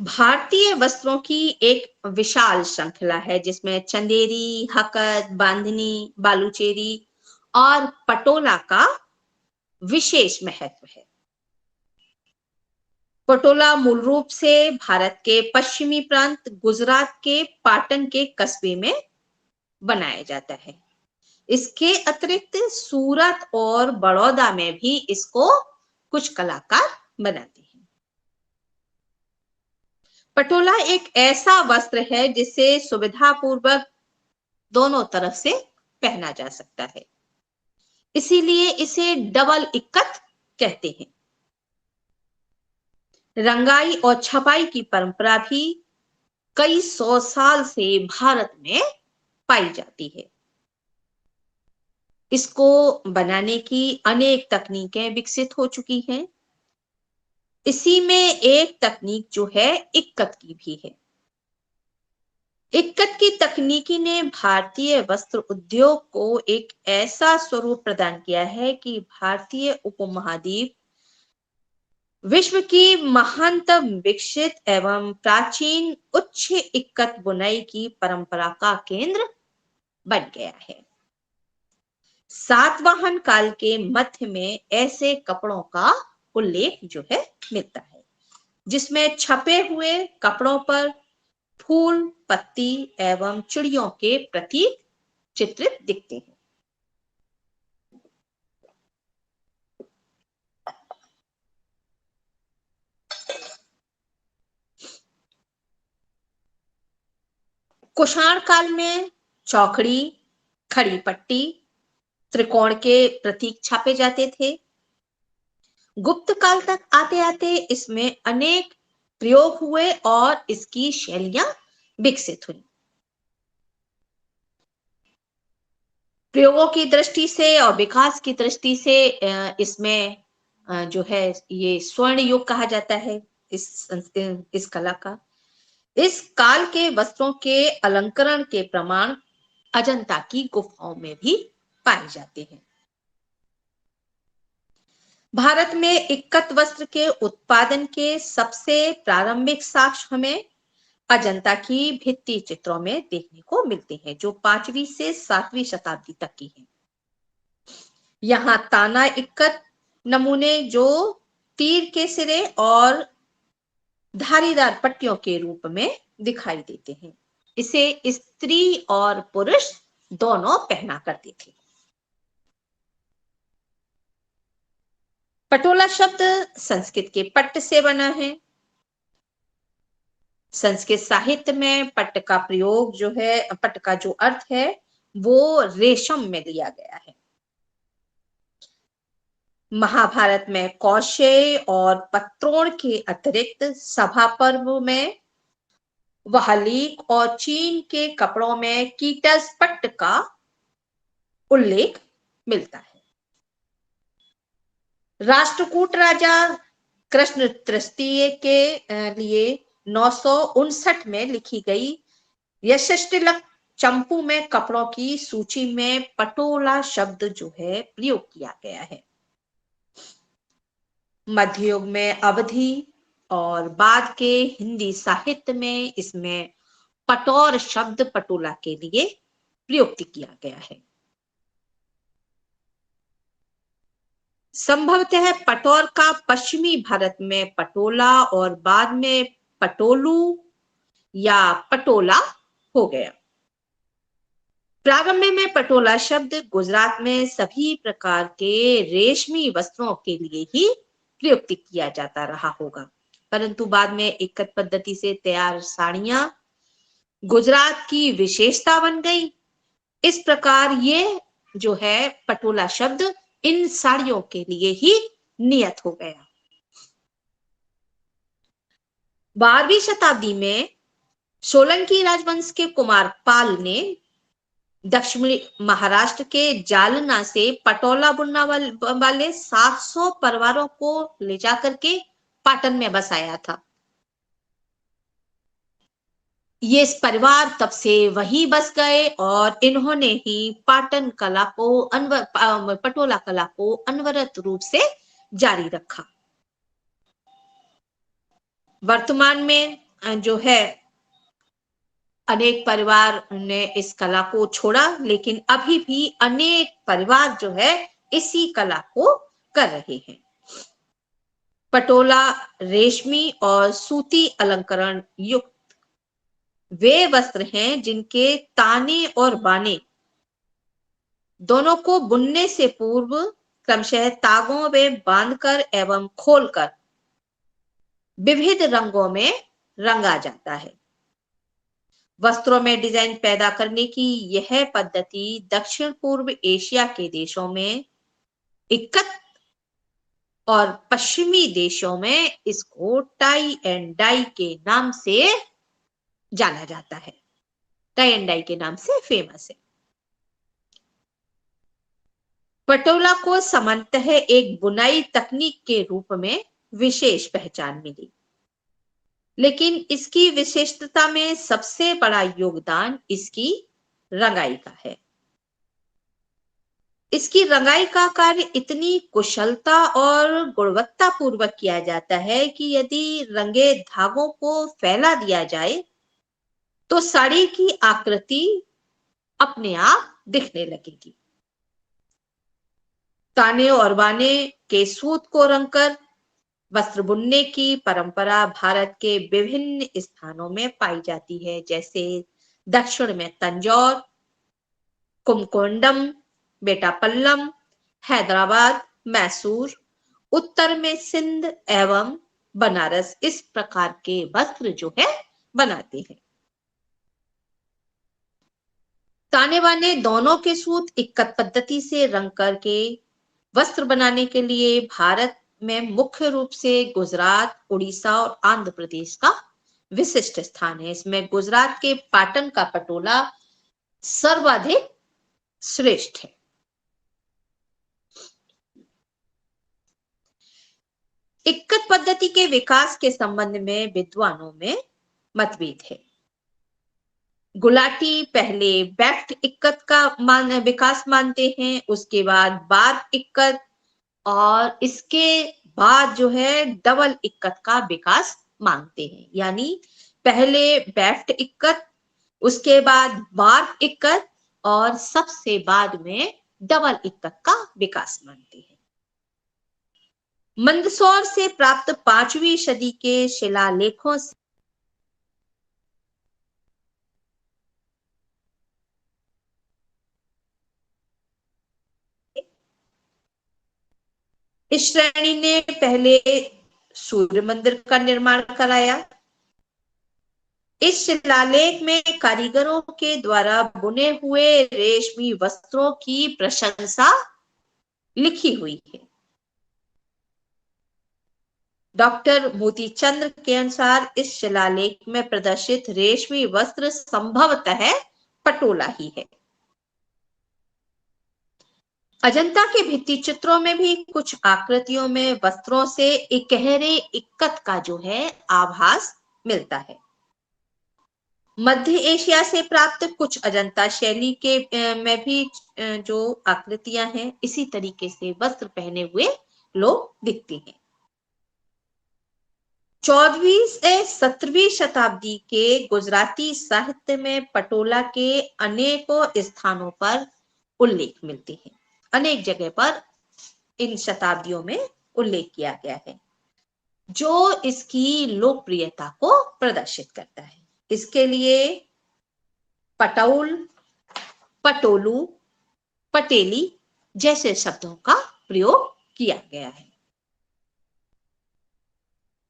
भारतीय वस्त्रों की एक विशाल श्रृंखला है जिसमें चंदेरी, हकत, बांधनी, बालूचेरी और पटोला का विशेष महत्व है। पटोला मूल रूप से भारत के पश्चिमी प्रांत गुजरात के पाटन के कस्बे में बनाया जाता है। इसके अतिरिक्त सूरत और बड़ौदा में भी इसको कुछ कलाकार बनाते हैं। पटोला एक ऐसा वस्त्र है जिसे सुविधापूर्वक दोनों तरफ से पहना जा सकता है, इसीलिए इसे डबल इक्कत कहते हैं। रंगाई और छपाई की परंपरा भी कई सौ साल से भारत में पाई जाती है। इसको बनाने की अनेक तकनीकें विकसित हो चुकी हैं। इसी में एक तकनीक जो है इक्कत की भी है। इक्कत की तकनीकी ने भारतीय वस्त्र उद्योग को एक ऐसा स्वरूप प्रदान किया है कि भारतीय उपमहाद्वीप विश्व की महानतम विकसित एवं प्राचीन उच्च इक्कत बुनाई की परंपरा का केंद्र बन गया है। सातवाहन काल के मध्य में ऐसे कपड़ों का उल्लेख जो है मिलता है, जिसमें छपे हुए कपड़ों पर फूल, पत्ती एवं चिड़ियों के प्रतीक चित्रित दिखते हैं। कुषाण काल में चौकड़ी, खड़ी पट्टी, त्रिकोण के प्रतीक छापे जाते थे। गुप्त काल तक आते आते इसमें अनेक प्रयोग हुए और इसकी शैलियां विकसित हुई। प्रयोगों की दृष्टि से और विकास की दृष्टि से इसमें जो है ये स्वर्ण युग कहा जाता है इस कला का। इस काल के वस्त्रों के अलंकरण के प्रमाण अजंता की गुफाओं में भी पाए जाते हैं। भारत में इक्कत वस्त्र के उत्पादन के सबसे प्रारंभिक साक्ष्य हमें अजंता की भित्ति चित्रों में देखने को मिलते हैं, जो 5वीं से 7वीं शताब्दी तक की है। यहाँ ताना इक्कत नमूने जो तीर के सिरे और धारीदार पट्टियों के रूप में दिखाई देते हैं, इसे स्त्री और पुरुष दोनों पहना करते थे। पटोला शब्द संस्कृत के पट्ट से बना है। संस्कृत साहित्य में पट्ट का प्रयोग जो है, पट्ट का जो अर्थ है वो रेशम में लिया गया है। महाभारत में कौशेय और पत्रोण के अतिरिक्त सभा पर्व में वहलीक और चीन के कपड़ों में कीटस पट्ट का उल्लेख मिलता है। राष्ट्रकूट राजा कृष्ण तृतीय के लिए 959 में लिखी गई यशस्टिलक चंपू में कपड़ों की सूची में पटोला शब्द जो है प्रयोग किया गया है। मध्ययुग में अवधि और बाद के हिंदी साहित्य में इसमें पटौर शब्द पटोला के लिए प्रयुक्त किया गया है। संभवतः पटौर का पश्चिमी भारत में पटोला और बाद में पटोलू या पटोला हो गया। प्रारंभ में पटोला शब्द गुजरात में सभी प्रकार के रेशमी वस्त्रों के लिए ही प्रयुक्त किया जाता रहा होगा, परंतु बाद में इक्कत पद्धति से तैयार साड़ियां गुजरात की विशेषता बन गई। इस प्रकार ये जो है पटोला शब्द इन साड़ियों के लिए ही नियत हो गया। 12वीं शताब्दी में सोलंकी राजवंश के कुमार पाल ने दक्षिणी महाराष्ट्र के जालना से पटोला बुनने वाले 700 परिवारों को ले जाकर के पाटन में बसाया था। ये परिवार तब से वहीं बस गए और इन्होंने ही पाटन कला को पटोला कला को अनवरत रूप से जारी रखा। वर्तमान में जो है अनेक परिवार ने इस कला को छोड़ा, लेकिन अभी भी अनेक परिवार जो है इसी कला को कर रहे हैं। पटोला रेशमी और सूती अलंकरण युक्त वे वस्त्र हैं जिनके ताने और बाने दोनों को बुनने से पूर्व क्रमशः तागों में बांधकर एवं खोलकर विविध रंगों में रंगा जाता है। वस्त्रों में डिजाइन पैदा करने की यह पद्धति दक्षिण पूर्व एशिया के देशों में इक्कत और पश्चिमी देशों में इसको टाई एंड डाई के नाम से जाना जाता है। टाई एंड डाई के नाम से फेमस है। पटोला को सामान्यतः एक बुनाई तकनीक के रूप में विशेष पहचान मिली, लेकिन इसकी विशिष्टता में सबसे बड़ा योगदान इसकी रंगाई का है। इसकी रंगाई का कार्य इतनी कुशलता और गुणवत्ता पूर्वक किया जाता है कि यदि रंगे धागों को फैला दिया जाए तो साड़ी की आकृति अपने आप दिखने लगेगी। ताने और बाने के सूत को रंगकर वस्त्र बुनने की परंपरा भारत के विभिन्न स्थानों में पाई जाती है, जैसे दक्षिण में तंजौर, कुमकोंडम, बेटापल्लम, हैदराबाद, मैसूर, उत्तर में सिंध एवं बनारस इस प्रकार के वस्त्र जो है बनाते हैं। ताने बाने दोनों के सूत इक्कत पद्धति से रंग करके वस्त्र बनाने के लिए भारत में मुख्य रूप से गुजरात, उड़ीसा और आंध्र प्रदेश का विशिष्ट स्थान है। इसमें गुजरात के पाटन का पटोला सर्वाधिक श्रेष्ठ है। इक्कत पद्धति के विकास के संबंध में विद्वानों में मतभेद है। गुलाटी पहले बैफ्ट इक्कत का विकास मानते हैं, उसके बाद बार इक्कत और इसके बाद जो है डबल इक्कत का विकास मानते हैं। यानी पहले बैफ्ट इक्कत, उसके बाद बार इक्कत और सबसे बाद में डबल इक्कत का विकास मानते हैं। मंदसौर से प्राप्त 5वीं सदी के शिलालेखों से इस श्रेणी ने पहले सूर्य मंदिर का निर्माण कराया। इस शिलालेख में कारीगरों के द्वारा बुने हुए रेशमी वस्त्रों की प्रशंसा लिखी हुई है। डॉक्टर मोतीचंद्र के अनुसार इस शिलालेख में प्रदर्शित रेशमी वस्त्र संभवतः पटोला ही है। अजंता के भित्ति चित्रों में भी कुछ आकृतियों में वस्त्रों से इकहरे इक्कत का जो है आभास मिलता है। मध्य एशिया से प्राप्त कुछ अजंता शैली के में भी जो आकृतियां हैं इसी तरीके से वस्त्र पहने हुए लोग दिखते हैं। 14वीं से 17वीं शताब्दी के गुजराती साहित्य में पटोला के अनेकों स्थानों पर उल्लेख मिलते हैं। अनेक जगह पर इन शताब्दियों में उल्लेख किया गया है, जो इसकी लोकप्रियता को प्रदर्शित करता है। इसके लिए पटौल, पटोलू, पटेली जैसे शब्दों का प्रयोग किया गया है।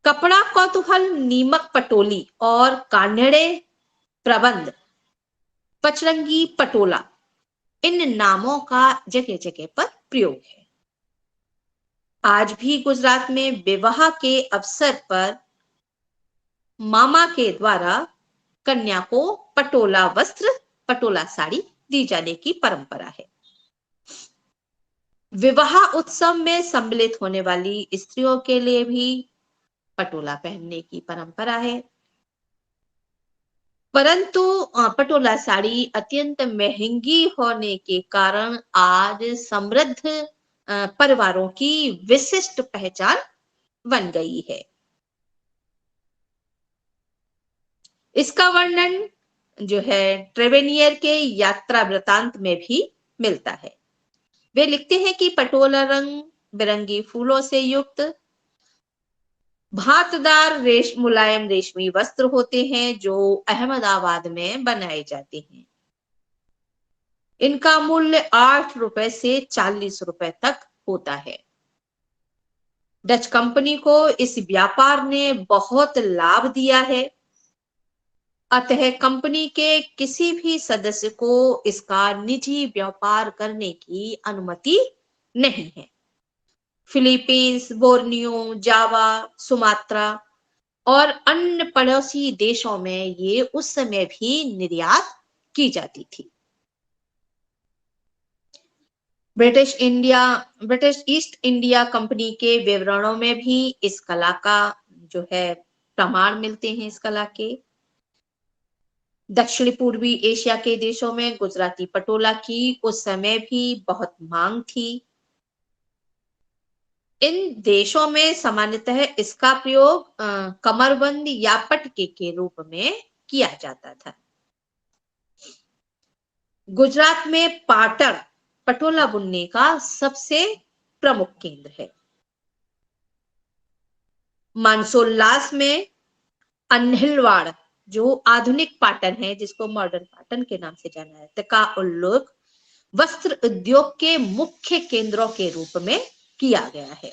कपड़ा कौतूहल, नीमक पटोली और कान्हड़े प्रबंध, पचरंगी पटोला इन नामों का जगह जगह पर प्रयोग है। आज भी गुजरात में विवाह के अवसर पर मामा के द्वारा कन्या को पटोला वस्त्र, पटोला साड़ी दी जाने की परंपरा है। विवाह उत्सव में सम्मिलित होने वाली स्त्रियों के लिए भी पटोला पहनने की परंपरा है, परंतु पटोला साड़ी अत्यंत महंगी होने के कारण आज समृद्ध परिवारों की विशिष्ट पहचान बन गई है। इसका वर्णन जो है ट्रेवेनियर के यात्रा वृतांत में भी मिलता है। वे लिखते हैं कि पटोला रंग बिरंगी फूलों से युक्त भातदार मुलायम रेशमी वस्त्र होते हैं जो अहमदाबाद में बनाए जाते हैं। इनका मूल्य 8 रुपए से 40 रुपए तक होता है। डच कंपनी को इस व्यापार ने बहुत लाभ दिया है, अतः कंपनी के किसी भी सदस्य को इसका निजी व्यापार करने की अनुमति नहीं है। फिलीपींस, बोर्नियो, जावा, सुमात्रा और अन्य पड़ोसी देशों में ये उस समय भी निर्यात की जाती थी। ब्रिटिश ईस्ट इंडिया कंपनी के विवरणों में भी इस कला का जो है प्रमाण मिलते हैं। इस कला के दक्षिण पूर्वी एशिया के देशों में गुजराती पटोला की उस समय भी बहुत मांग थी। इन देशों में सामान्यतः इसका प्रयोग कमरबंद या पटके के रूप में किया जाता था। गुजरात में पाटण पटोला बुनने का सबसे प्रमुख केंद्र है। मानसोल्लास में अन्हिलवाड़ जो आधुनिक पाटन है, जिसको मॉडर्न पाटन के नाम से जाना जाता है, का उल्लेख वस्त्र उद्योग के मुख्य केंद्रों के रूप में किया गया है।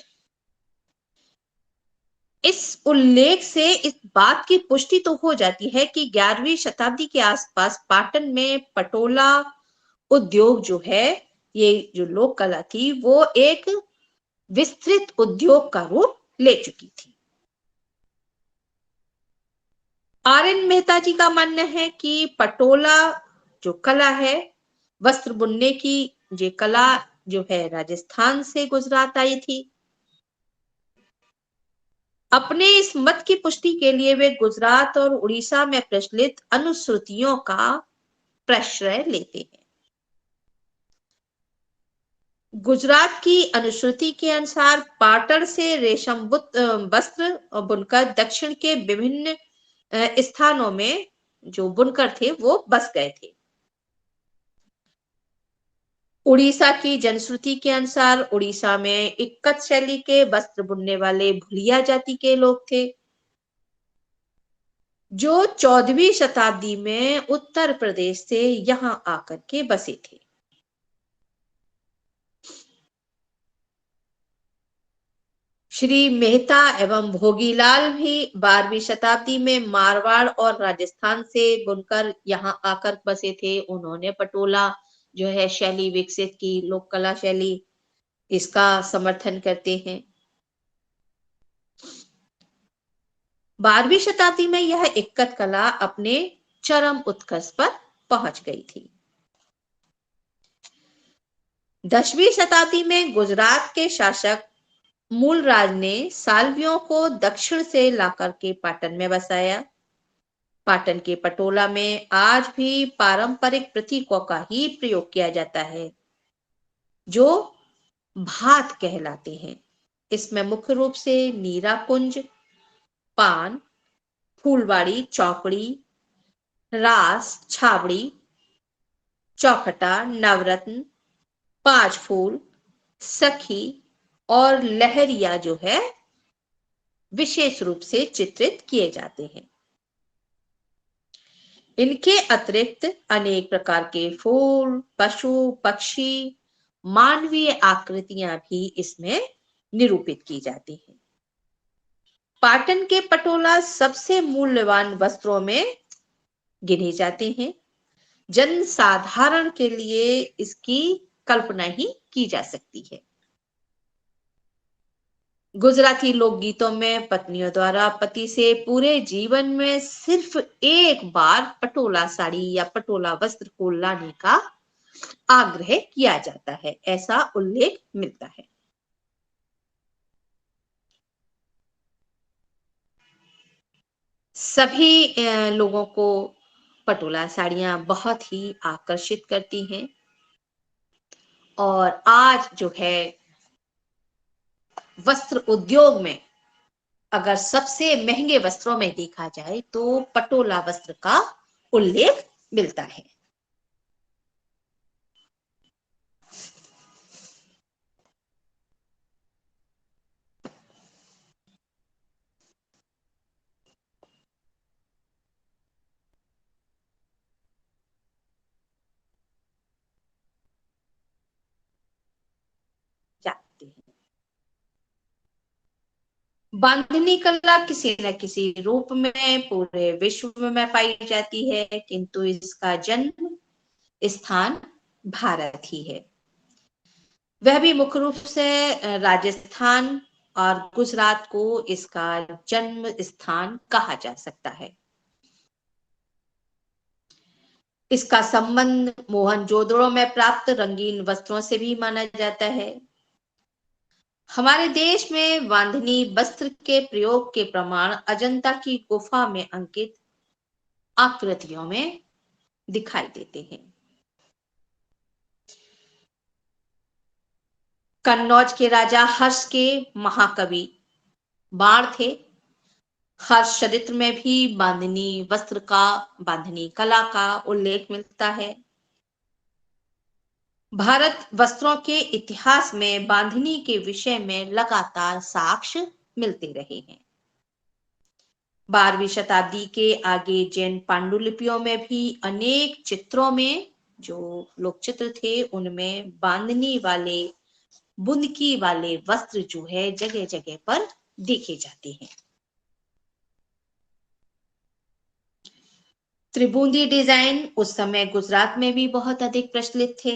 इस उल्लेख से इस बात की पुष्टि तो हो जाती है कि 11वीं शताब्दी के आसपास पाटन में पटोला उद्योग जो है, ये जो लोक कला थी, वो एक विस्तृत उद्योग का रूप ले चुकी थी। आर.एन. मेहता जी का मानना है कि पटोला जो कला है, वस्त्र बुनने की ये कला जो है राजस्थान से गुजरात आई थी। अपने इस मत की पुष्टि के लिए वे गुजरात और उड़ीसा में प्रचलित अनुश्रुतियों का प्रश्रय लेते हैं। गुजरात की अनुश्रुति के अनुसार पाटन से रेशम वस्त्र बुनकर दक्षिण के विभिन्न स्थानों में जो बुनकर थे वो बस गए थे। उड़ीसा की जनश्रुति के अनुसार उड़ीसा में इक्कत शैली के वस्त्र बुनने वाले भुलिया जाति के लोग थे, जो 14वीं शताब्दी में उत्तर प्रदेश से यहां आकर के बसे थे। श्री मेहता एवं भोगीलाल भी 12वीं शताब्दी में मारवाड़ और राजस्थान से बुनकर यहां आकर बसे थे। उन्होंने पटोला जो है शैली विकसित की, लोक कला शैली, इसका समर्थन करते हैं। 12वीं शताब्दी में यह इक्कत कला अपने चरम उत्कर्ष पर पहुंच गई थी। 10वीं शताब्दी में गुजरात के शासक मूलराज ने साल्वियों को दक्षिण से लाकर के पाटन में बसाया। पाटन के पटोला में आज भी पारंपरिक प्रतीकों का ही प्रयोग किया जाता है, जो भात कहलाते हैं। इसमें मुख्य रूप से नीरा कुंज, पान, फूलवाड़ी, चौकड़ी, रास, छावड़ी, चौखटा, नवरत्न, 5 फूल, सखी और लहरिया जो है विशेष रूप से चित्रित किए जाते हैं। इनके अतिरिक्त अनेक प्रकार के फूल, पशु, पक्षी, मानवीय आकृतियां भी इसमें निरूपित की जाती हैं। पाटन के पटोला सबसे मूल्यवान वस्त्रों में गिने जाते हैं। जन साधारण के लिए इसकी कल्पना ही की जा सकती है। गुजराती लोकगीतों में पत्नियों द्वारा पति से पूरे जीवन में सिर्फ एक बार पटोला साड़ी या पटोला वस्त्र को लाने का आग्रह किया जाता है, ऐसा उल्लेख मिलता है। सभी लोगों को पटोला साड़ियां बहुत ही आकर्षित करती हैं और आज जो है वस्त्र उद्योग में अगर सबसे महंगे वस्त्रों में देखा जाए तो पटोला वस्त्र का उल्लेख मिलता है। जाते हैं। बांधनी कला किसी न किसी रूप में पूरे विश्व में पाई जाती है, किंतु इसका जन्म स्थान भारत ही है। वह भी मुख्य रूप से राजस्थान और गुजरात को इसका जन्म स्थान कहा जा सकता है। इसका संबंध मोहनजोदड़ो में प्राप्त रंगीन वस्त्रों से भी माना जाता है। हमारे देश में बांधनी वस्त्र के प्रयोग के प्रमाण अजंता की गुफा में अंकित आकृतियों में दिखाई देते हैं। कन्नौज के राजा हर्ष के महाकवि बाण थे। हर्ष चरित्र में भी बांधनी कला का उल्लेख मिलता है। भारत वस्त्रों के इतिहास में बांधनी के विषय में लगातार साक्ष्य मिलते रहे हैं। 12वीं शताब्दी के आगे जैन पांडुलिपियों में भी अनेक चित्रों में, जो लोक चित्र थे, उनमें बांधनी वाले बुनकी वाले वस्त्र जो है जगह जगह पर देखे जाते हैं। त्रिबूंदी डिजाइन उस समय गुजरात में भी बहुत अधिक प्रचलित थे।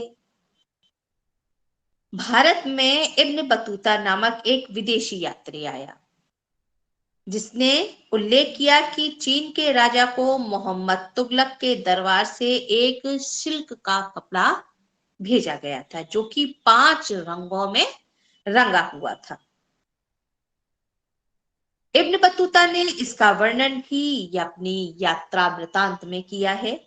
भारत में इब्न बतूता नामक एक विदेशी यात्री आया, जिसने उल्लेख किया कि चीन के राजा को मोहम्मद तुगलक के दरबार से एक सिल्क का कपड़ा भेजा गया था, जो कि 5 रंगों में रंगा हुआ था। इब्न बतूता ने इसका वर्णन भी अपनी यात्रा वृतांत में किया है।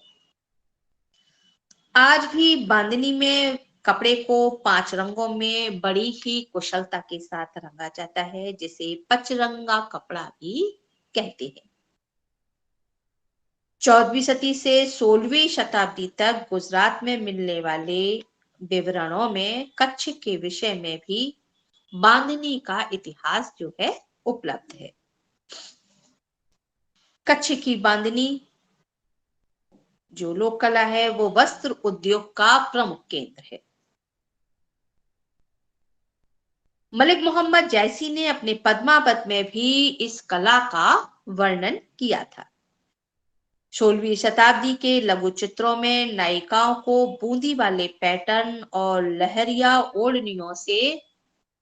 आज भी बांधनी में कपड़े को 5 रंगों में बड़ी ही कुशलता के साथ रंगा जाता है, जिसे पचरंगा कपड़ा भी कहते हैं। 14वीं सदी से 16वीं शताब्दी तक गुजरात में मिलने वाले विवरणों में कच्छ के विषय में भी बांधनी का इतिहास जो है उपलब्ध है। कच्छ की बांधनी जो लोक कला है वो वस्त्र उद्योग का प्रमुख केंद्र है। मलिक मोहम्मद जैसी ने अपने पद्मावत में भी इस कला का वर्णन किया था। 16वीं शताब्दी के लघु चित्रों में नायिकाओं को बूंदी वाले पैटर्न और लहरिया ओढ़नियों से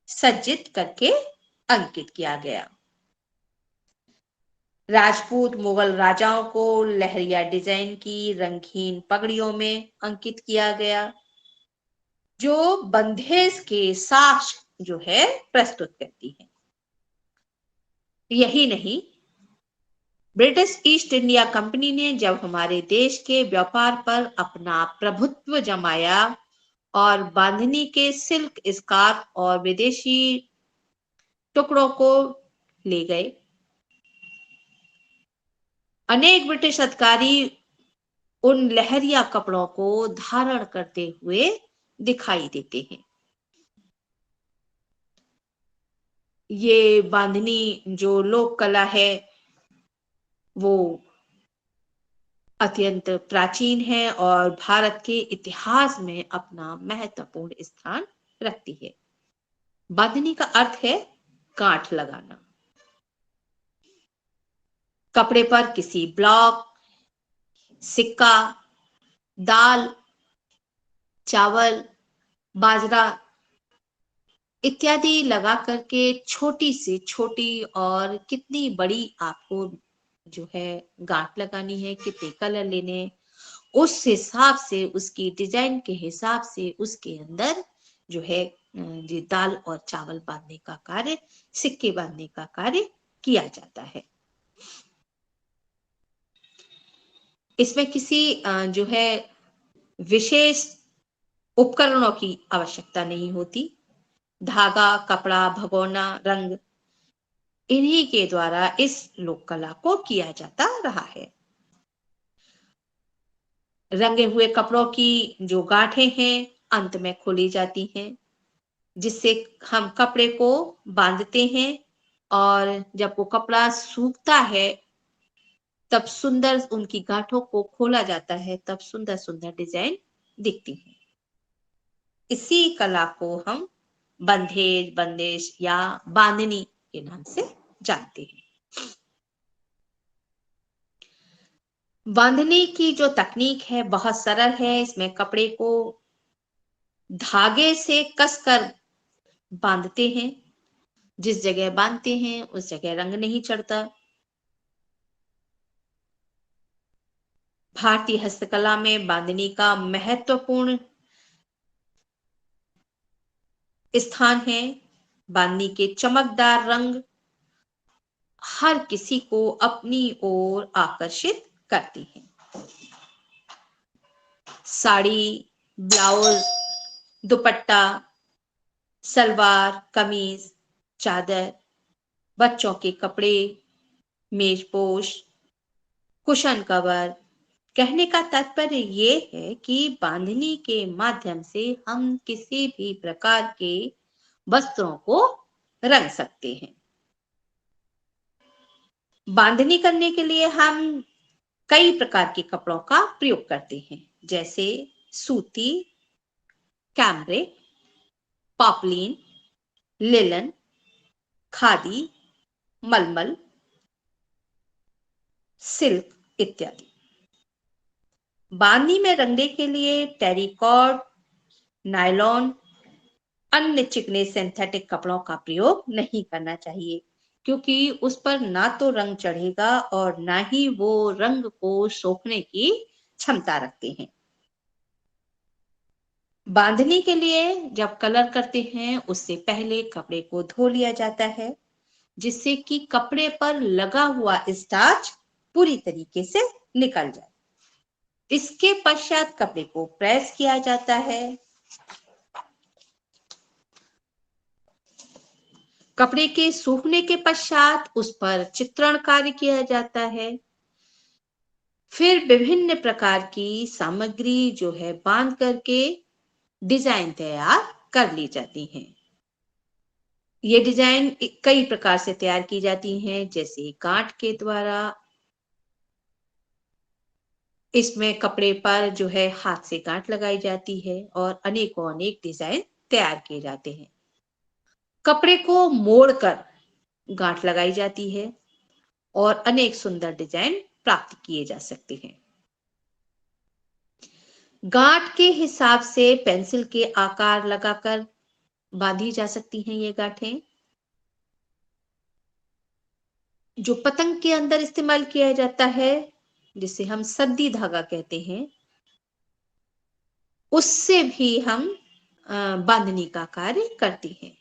सज्जित करके अंकित किया गया। राजपूत मुगल राजाओं को लहरिया डिजाइन की रंगीन पगड़ियों में अंकित किया गया, जो बंधेज के साक्ष्य जो है प्रस्तुत करती है। यही नहीं, ब्रिटिश ईस्ट इंडिया कंपनी ने जब हमारे देश के व्यापार पर अपना प्रभुत्व जमाया और बांधनी के सिल्क स्कार्फ और विदेशी टुकड़ों को ले गए, अनेक ब्रिटिश अधिकारी उन लहरिया कपड़ों को धारण करते हुए दिखाई देते हैं। ये बांधनी जो लोक कला है वो अत्यंत प्राचीन है और भारत के इतिहास में अपना महत्वपूर्ण स्थान रखती है। बांधनी का अर्थ है गांठ लगाना। कपड़े पर किसी ब्लॉक, सिक्का, दाल, चावल, बाजरा इत्यादि लगा करके छोटी से छोटी और कितनी बड़ी आपको जो है गांठ लगानी है, कितने कलर लेने, उस हिसाब से उसकी डिजाइन के हिसाब से उसके अंदर जो है ये दाल और चावल बांधने का कार्य, सिक्के बांधने का कार्य किया जाता है। इसमें किसी जो है विशेष उपकरणों की आवश्यकता नहीं होती। धागा, कपड़ा, भगोना, रंग इन्हीं के द्वारा इस लोक कला को किया जाता रहा है। रंगे हुए कपड़ों की जो गांठें हैं अंत में खोली जाती हैं, जिससे हम कपड़े को बांधते हैं, और जब वो कपड़ा सूखता है तब सुंदर उनकी गांठों को खोला जाता है, तब सुंदर सुंदर डिजाइन दिखती है। इसी कला को हम बंधेज, बंदेश या बांधनी के नाम से जानते हैं। बांधने की जो तकनीक है बहुत सरल है। इसमें कपड़े को धागे से कसकर बांधते हैं। जिस जगह बांधते हैं उस जगह रंग नहीं चढ़ता। भारतीय हस्तकला में बांधनी का महत्वपूर्ण स्थान है। बांधनी के चमकदार रंग हर किसी को अपनी ओर आकर्षित करती हैं। साड़ी, ब्लाउज, दुपट्टा, सलवार, कमीज, चादर, बच्चों के कपड़े, मेजपोश, कुशन कवर। कहने का तात्पर्य ये है कि बांधनी के माध्यम से हम किसी भी प्रकार के वस्त्रों को रंग सकते हैं। बांधनी करने के लिए हम कई प्रकार के कपड़ों का प्रयोग करते हैं, जैसे सूती, कैमरिक, पॉपलिन, लिलन, खादी, मलमल, सिल्क इत्यादि। बांधनी में रंगने के लिए टेरिकॉट, नायलॉन, अन्य चिकने सिंथेटिक कपड़ों का प्रयोग नहीं करना चाहिए, क्योंकि उस पर ना तो रंग चढ़ेगा और ना ही वो रंग को सोखने की क्षमता रखते हैं। बांधनी के लिए जब कलर करते हैं उससे पहले कपड़े को धो लिया जाता है, जिससे कि कपड़े पर लगा हुआ स्टार्च पूरी तरीके से निकल जाए। इसके पश्चात कपड़े को प्रेस किया जाता है। कपड़े के सूखने के पश्चात उस पर चित्रण कार्य किया जाता है। फिर विभिन्न प्रकार की सामग्री जो है बांध करके डिजाइन तैयार कर ली जाती हैं। ये डिजाइन कई प्रकार से तैयार की जाती हैं, जैसे गांठ के द्वारा। इसमें कपड़े पर जो है हाथ से गांठ लगाई जाती है और अनेकों अनेक डिजाइन तैयार किए जाते हैं। कपड़े को मोड़कर गांठ लगाई जाती है और अनेक सुंदर डिजाइन प्राप्त किए जा सकते हैं। गांठ के हिसाब से पेंसिल के आकार लगाकर बांधी जा सकती हैं ये गांठें। जो पतंग के अंदर इस्तेमाल किया जाता है, जिसे हम सद्दी धागा कहते हैं, उससे भी हम बांधनी का कार्य करते हैं।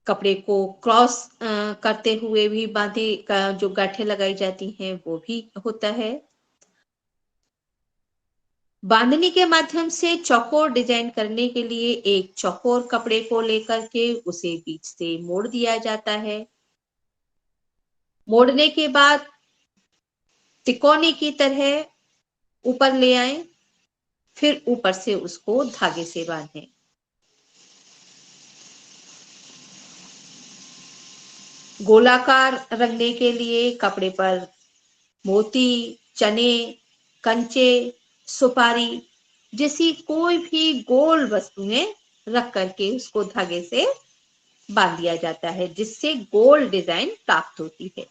कपड़े को क्रॉस करते हुए भी बांधे का जो गांठें लगाई जाती हैं वो भी होता है। बांधनी के माध्यम से चौकोर डिजाइन करने के लिए एक चौकोर कपड़े को लेकर के उसे बीच से मोड़ दिया जाता है। मोड़ने के बाद तिकोने की तरह ऊपर ले आए, फिर ऊपर से उसको धागे से बांधें। गोलाकार रखने के लिए कपड़े पर मोती, चने, कंचे, सुपारी जैसी कोई भी गोल वस्तुएं रख करके उसको धागे से बांध दिया जाता है, जिससे गोल डिजाइन प्राप्त होती है।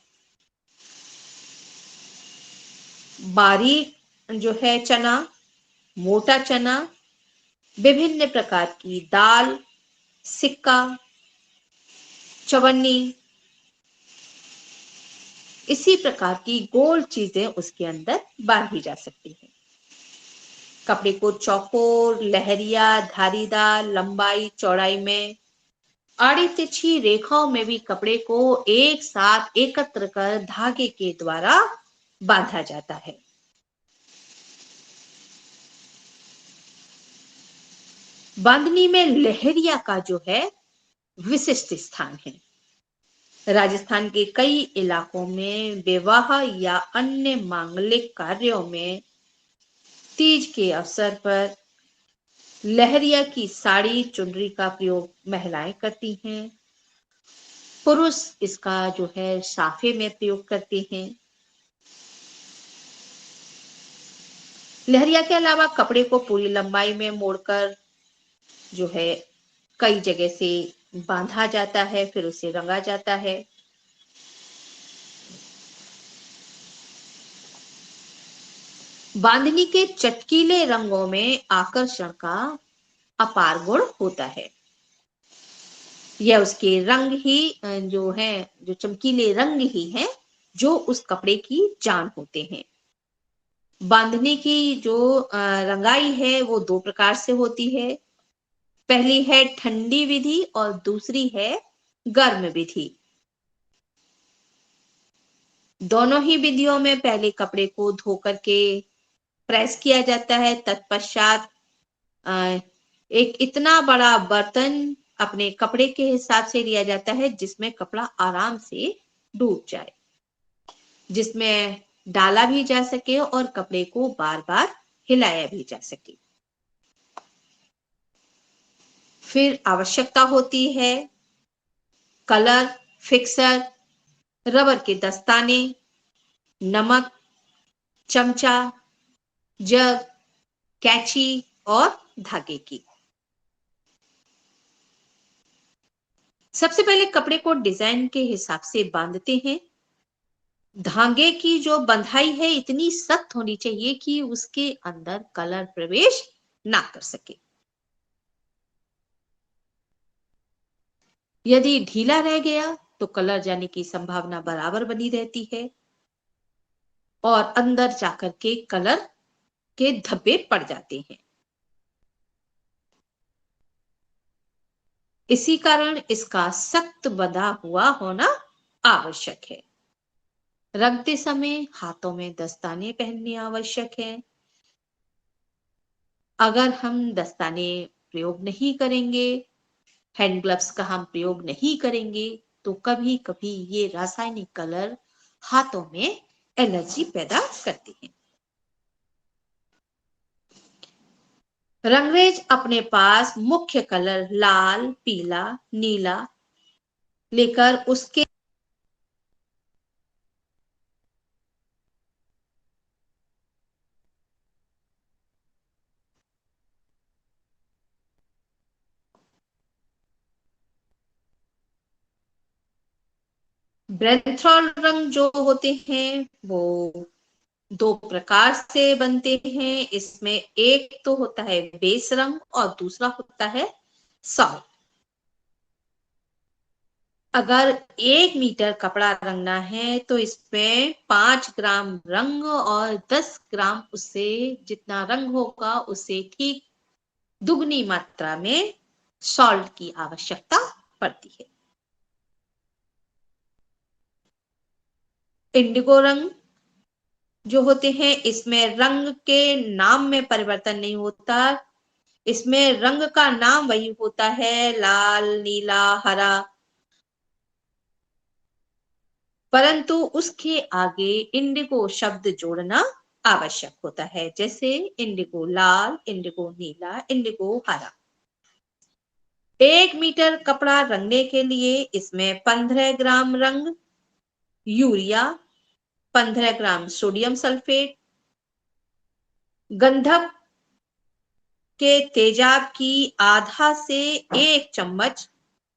बारीक जो है चना, मोटा चना, विभिन्न प्रकार की दाल, सिक्का, चवन्नी, इसी प्रकार की गोल चीजें उसके अंदर बांधी जा सकती हैं। कपड़े को चौकोर, लहरिया, धारीदार, लंबाई, चौड़ाई में, आड़ी तिरछी रेखाओं में भी कपड़े को एक साथ एकत्र कर धागे के द्वारा बांधा जाता है। बांधनी में लहरिया का जो है विशिष्ट स्थान है। राजस्थान के कई इलाकों में विवाह या अन्य मांगलिक कार्यों में तीज के अवसर पर लहरिया की साड़ी चुनरी का प्रयोग महिलाएं करती हैं। पुरुष इसका जो है साफे में प्रयोग करते हैं। लहरिया के अलावा कपड़े को पूरी लंबाई में मोड़कर जो है कई जगह से बांधा जाता है, फिर उसे रंगा जाता है। बांधनी के चटकीले रंगों में आकर्षण का अपार गुण होता है। यह उसके रंग ही जो है, जो चमकीले रंग ही है जो उस कपड़े की जान होते हैं। बांधने की जो रंगाई है वो दो प्रकार से होती है। पहली है ठंडी विधि और दूसरी है गर्म विधि। दोनों ही विधियों में पहले कपड़े को धो करके प्रेस किया जाता है। तत्पश्चात एक इतना बड़ा बर्तन अपने कपड़े के हिसाब से लिया जाता है जिसमें कपड़ा आराम से डूब जाए, जिसमें डाला भी जा सके और कपड़े को बार बार हिलाया भी जा सके। फिर आवश्यकता होती है कलर फिक्सर, रबर के दस्ताने, नमक, चमचा, जग, कैंची और धागे की। सबसे पहले कपड़े को डिजाइन के हिसाब से बांधते हैं। धागे की जो बंधाई है इतनी सख्त होनी चाहिए कि उसके अंदर कलर प्रवेश ना कर सके। यदि ढीला रह गया तो कलर जाने की संभावना बराबर बनी रहती है और अंदर जाकर के कलर के धब्बे पड़ जाते हैं। इसी कारण इसका सख्त बंधा हुआ होना आवश्यक है। रंगते समय हाथों में दस्ताने पहनने आवश्यक है। अगर हम दस्ताने प्रयोग नहीं करेंगे, हैंड ग्लव्स का हम प्रयोग नहीं करेंगे, तो कभी कभी ये रासायनिक कलर हाथों में एलर्जी पैदा करते हैं। रंगरेज अपने पास मुख्य कलर लाल, पीला, नीला लेकर उसके ब्रेंथ्रॉल रंग जो होते हैं वो दो प्रकार से बनते हैं। इसमें एक तो होता है बेस रंग और दूसरा होता है सॉल्ट। अगर 1 मीटर कपड़ा रंगना है तो इसमें 5 ग्राम रंग और 10 ग्राम उससे जितना रंग होगा उससे ठीक दुगनी मात्रा में सॉल्ट की आवश्यकता पड़ती है। इंडिगो रंग जो होते हैं इसमें रंग के नाम में परिवर्तन नहीं होता। इसमें रंग का नाम वही होता है लाल, नीला, हरा, परंतु उसके आगे इंडिगो शब्द जोड़ना आवश्यक होता है, जैसे इंडिगो लाल, इंडिगो नीला, इंडिगो हरा। 1 मीटर कपड़ा रंगने के लिए इसमें 15 ग्राम रंग, यूरिया, 15 ग्राम सोडियम सल्फेट, गंधक के तेजाब की आधा से 1 चम्मच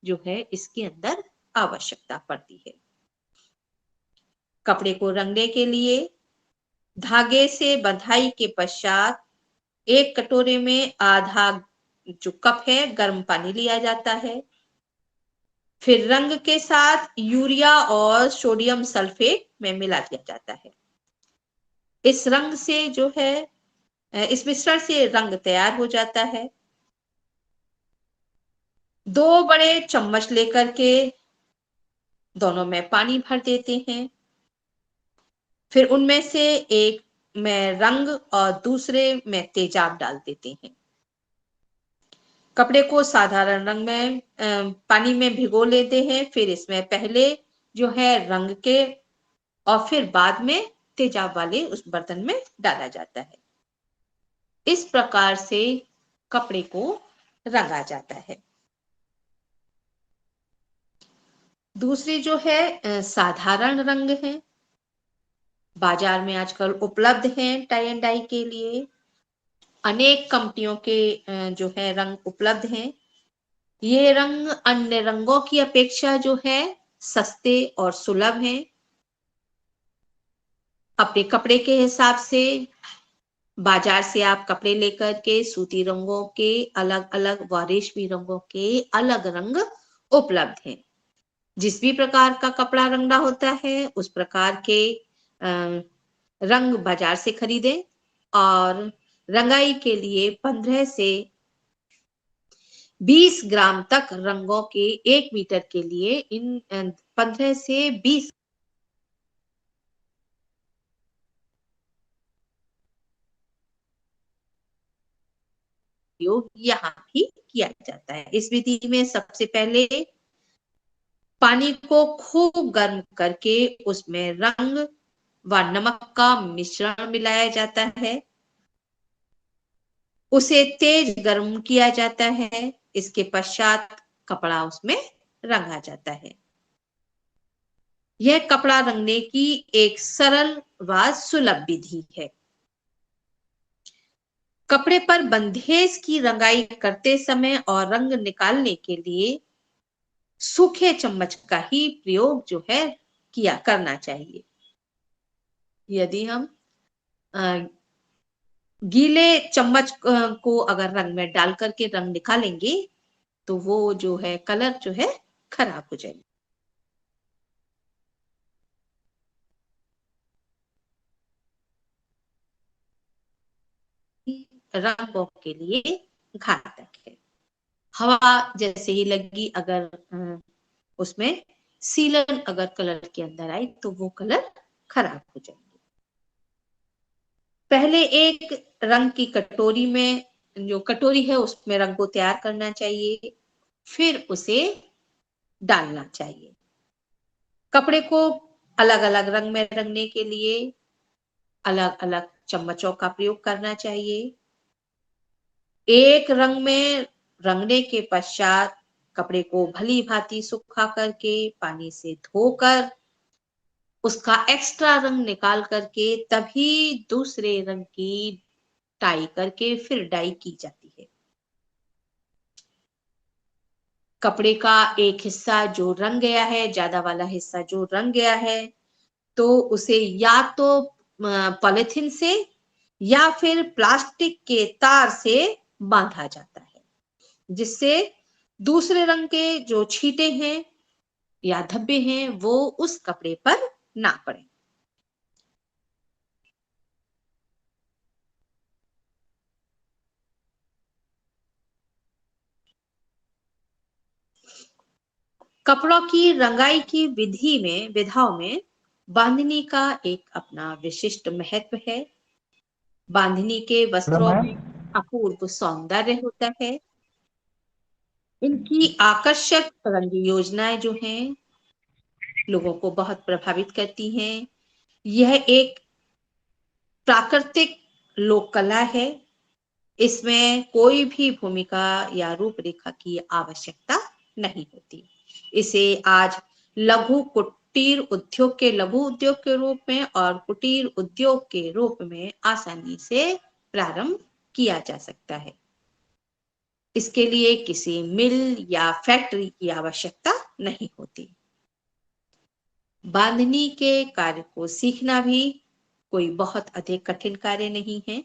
जो है इसके अंदर आवश्यकता पड़ती है। कपड़े को रंगने के लिए धागे से बंधाई के पश्चात 1 कटोरे में आधा जो कप है गर्म पानी लिया जाता है। फिर रंग के साथ यूरिया और सोडियम सल्फेट में मिला दिया जाता है। इस रंग से जो है इस मिश्रण से रंग तैयार हो जाता है। 2 बड़े चम्मच लेकर के दोनों में पानी भर देते हैं। फिर उनमें से एक में रंग और दूसरे में तेजाब डाल देते हैं। कपड़े को साधारण रंग में पानी में भिगो लेते हैं, फिर इसमें पहले जो है रंग के और फिर बाद में तेजाब वाले उस बर्तन में डाला जाता है। इस प्रकार से कपड़े को रंगा जाता है। दूसरी जो है साधारण रंग है, बाजार में आजकल उपलब्ध हैं टाई एंड डाई के लिए। अनेक कंपनियों के जो है रंग उपलब्ध हैं। ये रंग अन्य रंगों की अपेक्षा जो है सस्ते और सुलभ हैं। अपने कपड़े के हिसाब से बाजार से आप कपड़े लेकर के सूती रंगों के अलग अलग व रेशमी रंगों के अलग रंग उपलब्ध हैं। जिस भी प्रकार का कपड़ा रंगना होता है उस प्रकार के रंग बाजार से खरीदें और रंगाई के लिए 15 से 20 ग्राम तक रंगों के 1 मीटर के लिए इन 15 से 20 उपयोग यहाँ भी किया जाता है। इस विधि में सबसे पहले पानी को खूब गर्म करके उसमें रंग व नमक का मिश्रण मिलाया जाता है। उसे तेज गर्म किया जाता है। इसके पश्चात कपड़ा उसमें रंगा जाता है। यह कपड़ा रंगने की एक सरल व सुलभ विधि है। कपड़े पर बंधेज की रंगाई करते समय और रंग निकालने के लिए सूखे चम्मच का ही प्रयोग जो है किया करना चाहिए। यदि हम गीले चम्मच को अगर रंग में डाल करके रंग निकालेंगे तो वो जो है कलर जो है खराब हो जाएगा। रंगों के लिए घातक है। हवा जैसे ही लगी अगर उसमें सीलन अगर कलर के अंदर आई तो वो कलर खराब हो जाएंगे। पहले एक रंग की कटोरी में जो कटोरी है उसमें रंग को तैयार करना चाहिए, फिर उसे डालना चाहिए। कपड़े को अलग अलग रंग में रंगने के लिए अलग अलग चम्मचों का प्रयोग करना चाहिए। एक रंग में रंगने के पश्चात कपड़े को भली भांति सुखा करके पानी से धोकर उसका एक्स्ट्रा रंग निकाल करके तभी दूसरे रंग की टाई करके फिर डाई की जाती है। कपड़े का एक हिस्सा जो रंग गया है, ज्यादा वाला हिस्सा जो रंग गया है, तो उसे या तो पॉलिथीन से या फिर प्लास्टिक के तार से बांधा जाता है, जिससे दूसरे रंग के जो छींटे हैं या धब्बे हैं वो उस कपड़े पर ना पड़े। कपड़ों की रंगाई की विधाओं में बांधनी का एक अपना विशिष्ट महत्व है। बांधनी के वस्त्रों में अपूर्व सौंदर्य होता है। इनकी आकर्षक रंग योजनाएं जो हैं लोगों को बहुत प्रभावित करती हैं। यह एक प्राकृतिक लोक कला है। इसमें कोई भी भूमिका या रूपरेखा की आवश्यकता नहीं होती। इसे आज लघु उद्योग के रूप में और कुटीर उद्योग के रूप में आसानी से प्रारंभ किया जा सकता है। इसके लिए किसी मिल या फैक्ट्री की आवश्यकता नहीं होती। बांधनी के कार्य को सीखना भी कोई बहुत अधिक कठिन कार्य नहीं है।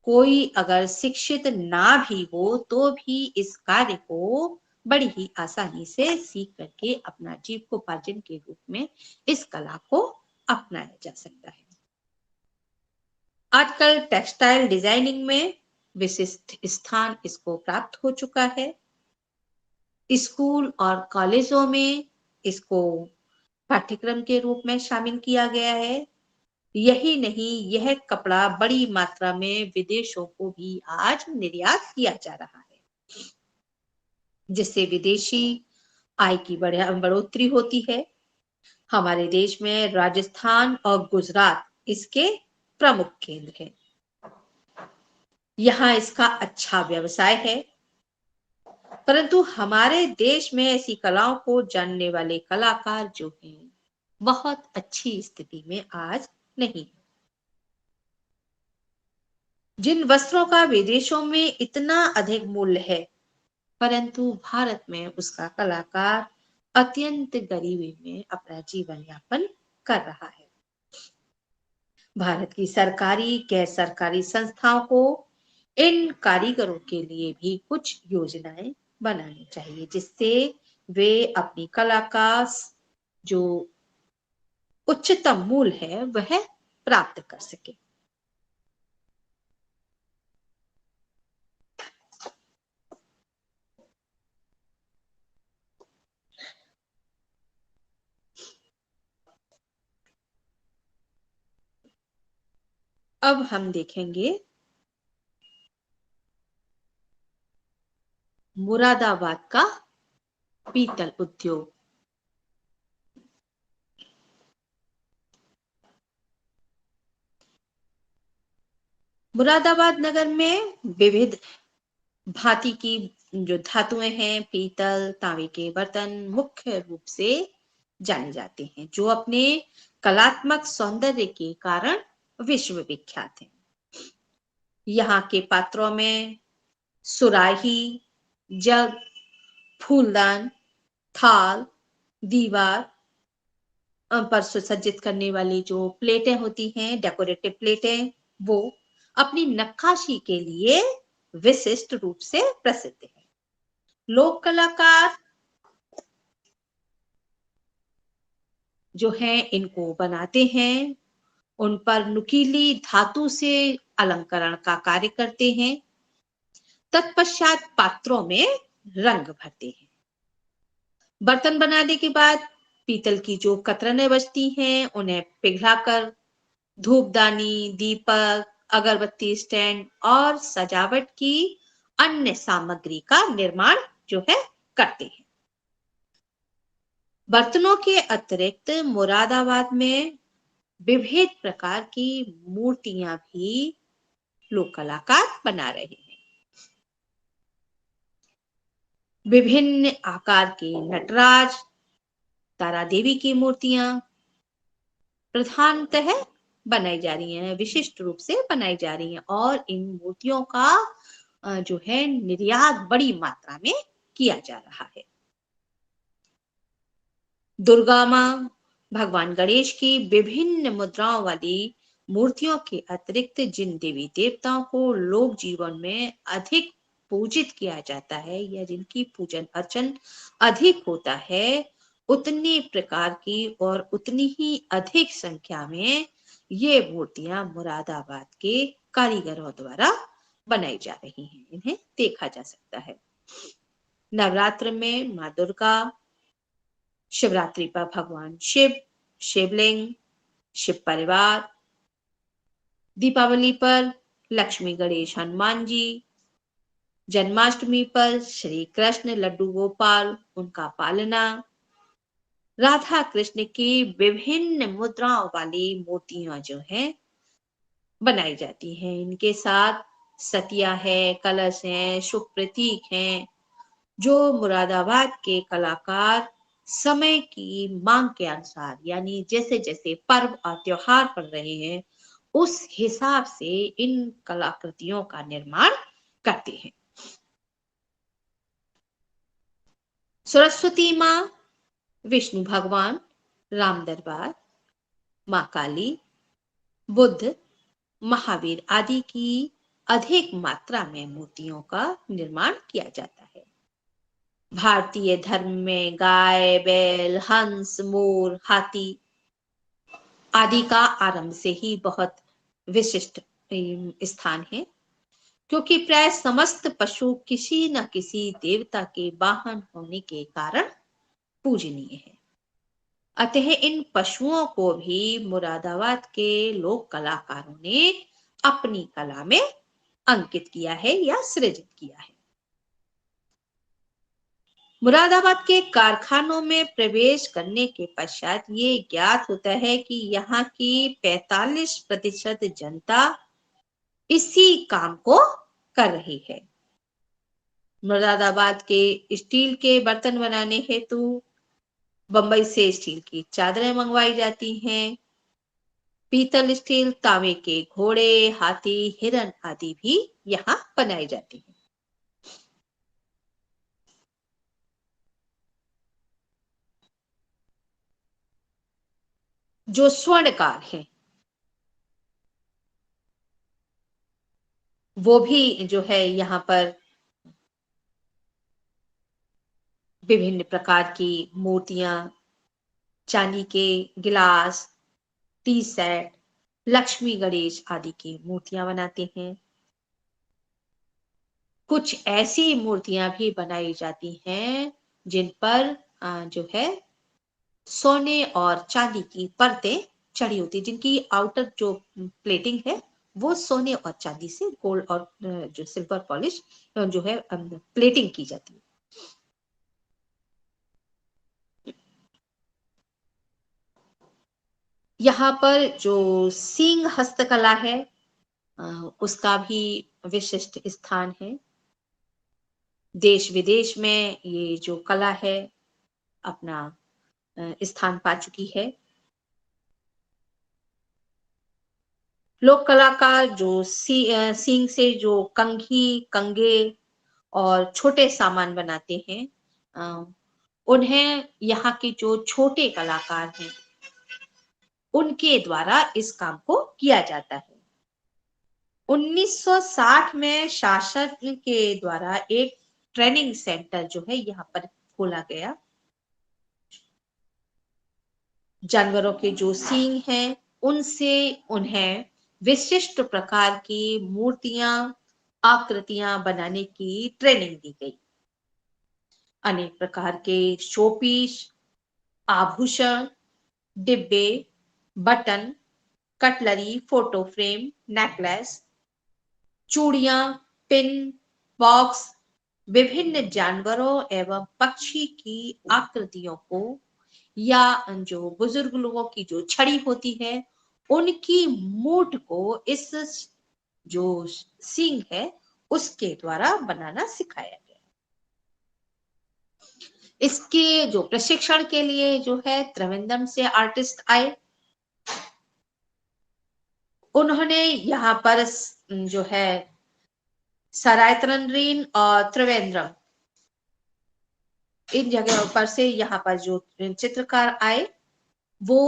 कोई अगर शिक्षित ना भी हो तो भी इस कार्य को बड़ी ही आसानी से सीख करके अपना जीविकोपार्जन के रूप में इस कला को अपनाया जा सकता है। आजकल टेक्सटाइल डिजाइनिंग में विशिष्ट स्थान इसको प्राप्त हो चुका है। स्कूल और कॉलेजों में इसको पाठ्यक्रम के रूप में शामिल किया गया है। यही नहीं, यह कपड़ा बड़ी मात्रा में विदेशों को भी आज निर्यात किया जा रहा है। जिससे विदेशी आय की बढ़ोतरी होती है। हमारे देश में राजस्थान और गुजरात इसके प्रमुख केंद्र हैं। यहाँ इसका अच्छा व्यवसाय है, परंतु हमारे देश में ऐसी कलाओं को जानने वाले कलाकार जो हैं बहुत अच्छी स्थिति में आज नहीं। जिन वस्त्रों का विदेशों में इतना अधिक मूल्य है, परंतु भारत में उसका कलाकार अत्यंत गरीबी में अपना जीवन यापन कर रहा है। भारत की सरकारी गैर सरकारी संस्थाओं को इन कारीगरों के लिए भी कुछ योजनाएं बनानी चाहिए, जिससे वे अपनी कला का जो उच्चतम मूल्य है वह प्राप्त कर सके। अब हम देखेंगे मुरादाबाद का पीतल उद्योग। मुरादाबाद नगर में विविध भांति की जो धातुएं हैं, पीतल तांबे के बर्तन मुख्य रूप से जाने जाते हैं, जो अपने कलात्मक सौंदर्य के कारण विश्व विख्यात हैं। यहाँ के पात्रों में सुराही, जग, फूलदान, थाल, दीवार पर सुसज्जित करने वाली जो प्लेटें होती हैं, डेकोरेटिव प्लेटें, वो अपनी नक्काशी के लिए विशिष्ट रूप से प्रसिद्ध है। लोक कलाकार जो हैं इनको बनाते हैं, उन पर नुकीली धातु से अलंकरण का कार्य करते हैं, तत्पश्चात पात्रों में रंग भरते हैं। बर्तन बनाने के बाद पीतल की जो कतरनें बचती हैं उन्हें पिघलाकर धूपदानी, दीपक, अगरबत्ती स्टैंड और सजावट की अन्य सामग्री का निर्माण जो है करते हैं। बर्तनों के अतिरिक्त मुरादाबाद में विविध प्रकार की मूर्तियां भी लोक कलाकार बना रहे हैं। विभिन्न आकार के नटराज, तारा देवी की मूर्तियां प्रधानतः बनाई जा रही हैं, विशिष्ट रूप से बनाई जा रही हैं, और इन मूर्तियों का जो है निर्यात बड़ी मात्रा में किया जा रहा है। दुर्गा मां, भगवान गणेश की विभिन्न मुद्राओं वाली मूर्तियों के अतिरिक्त जिन देवी देवताओं को लोक जीवन में अधिक पूजित किया जाता है या जिनकी पूजन अर्चन अधिक होता है, उतनी प्रकार की और उतनी ही अधिक संख्या में ये मूर्तियां मुरादाबाद के कारीगरों द्वारा बनाई जा रही हैं। इन्हें देखा जा सकता है। नवरात्र में माँ दुर्गा, शिवरात्रि पर भगवान शिव, शिवलिंग, शिव परिवार, दीपावली पर लक्ष्मी गणेश हनुमान जी, जन्माष्टमी पर श्री कृष्ण लड्डू गोपाल उनका पालना, राधा कृष्ण की विभिन्न मुद्राओं वाली मूर्तियां जो हैं बनाई जाती हैं। इनके साथ सतिया है, कलश है, शुभ प्रतीक हैं, जो मुरादाबाद के कलाकार समय की मांग के अनुसार, यानी जैसे जैसे पर्व और त्योहार पड़ रहे हैं उस हिसाब से इन कलाकृतियों का निर्माण करते हैं। सरस्वती मां, विष्णु भगवान, राम दरबार, मां काली, बुद्ध, महावीर आदि की अधिक मात्रा में मूर्तियों का निर्माण किया जाता है। भारतीय धर्म में गाय, बैल, हंस, मोर, हाथी आदि का आरंभ से ही बहुत विशिष्ट स्थान है, क्योंकि प्राय समस्त पशु किसी न किसी देवता के वाहन होने के कारण पूजनीय है। अतः इन पशुओं को भी मुरादाबाद के लोक कलाकारों ने अपनी कला में अंकित किया है या सृजित किया है। मुरादाबाद के कारखानों में प्रवेश करने के पश्चात ये ज्ञात होता है कि यहाँ की 45% जनता इसी काम को कर रही है। मुरादाबाद के स्टील के बर्तन बनाने हेतु बंबई से स्टील की चादरें मंगवाई जाती हैं। पीतल, स्टील, तांबे के घोड़े, हाथी, हिरन आदि भी यहाँ बनाई जाती हैं। जो स्वर्णकार है वो भी जो है यहाँ पर विभिन्न प्रकार की मूर्तियां, चांदी के गिलास, टी सेट, लक्ष्मी गणेश आदि की मूर्तियां बनाते हैं। कुछ ऐसी मूर्तियां भी बनाई जाती हैं जिन पर जो है सोने और चांदी की परतें चढ़ी होती, जिनकी आउटर जो प्लेटिंग है वो सोने और चांदी से गोल्ड और जो सिल्वर पॉलिश जो है प्लेटिंग की जाती है। यहाँ पर जो सींग हस्तकला है उसका भी विशिष्ट स्थान है। देश विदेश में ये जो कला है अपना स्थान पा चुकी है। लोक कलाकार जो सींग से जो कंघी, कंगे और छोटे सामान बनाते हैं उन्हें यहाँ के जो छोटे कलाकार हैं उनके द्वारा इस काम को किया जाता है। 1960 में शासक के द्वारा एक ट्रेनिंग सेंटर जो है यहाँ पर खोला गया। जानवरों के जो सींग हैं उनसे उन्हें विशिष्ट प्रकार की मूर्तियां, आकृतियां बनाने की ट्रेनिंग दी गई। अनेक प्रकार के शोपीस, आभूषण, डिब्बे, button, cutlery, photo frame, necklace, चूड़ियां, पिन, बॉक्स, विभिन्न जानवरों एवं पक्षी की आकृतियों को या जो बुजुर्ग लोगों की जो छड़ी होती है उनकी मूठ को इस जो सींग है उसके द्वारा बनाना सिखाया गया। इसके जो प्रशिक्षण के लिए जो है त्रिवेंद्रम से आर्टिस्ट आए। उन्होंने यहाँ पर जो है सरायतरनरीन और त्रिवेंद्रम इन जगहों पर से यहाँ पर जो चित्रकार आए वो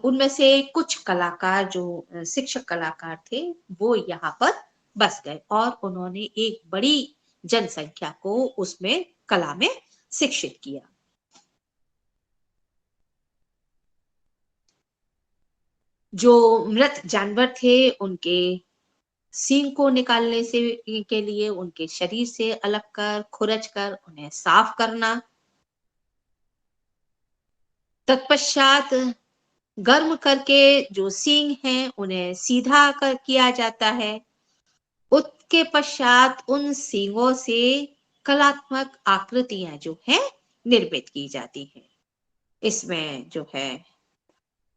उनमें से कुछ कलाकार जो शिक्षक कलाकार थे वो यहाँ पर बस गए और उन्होंने एक बड़ी जनसंख्या को उसमें कला में शिक्षित किया। जो मृत जानवर थे उनके सींग को निकालने से के लिए उनके शरीर से अलग कर खुरच कर उन्हें साफ करना, तत्पश्चात गर्म करके जो सींग हैं उन्हें सीधा कर किया जाता है। उसके पश्चात उन सींगों से कलात्मक आकृतियां जो है निर्मित की जाती हैं। इसमें जो है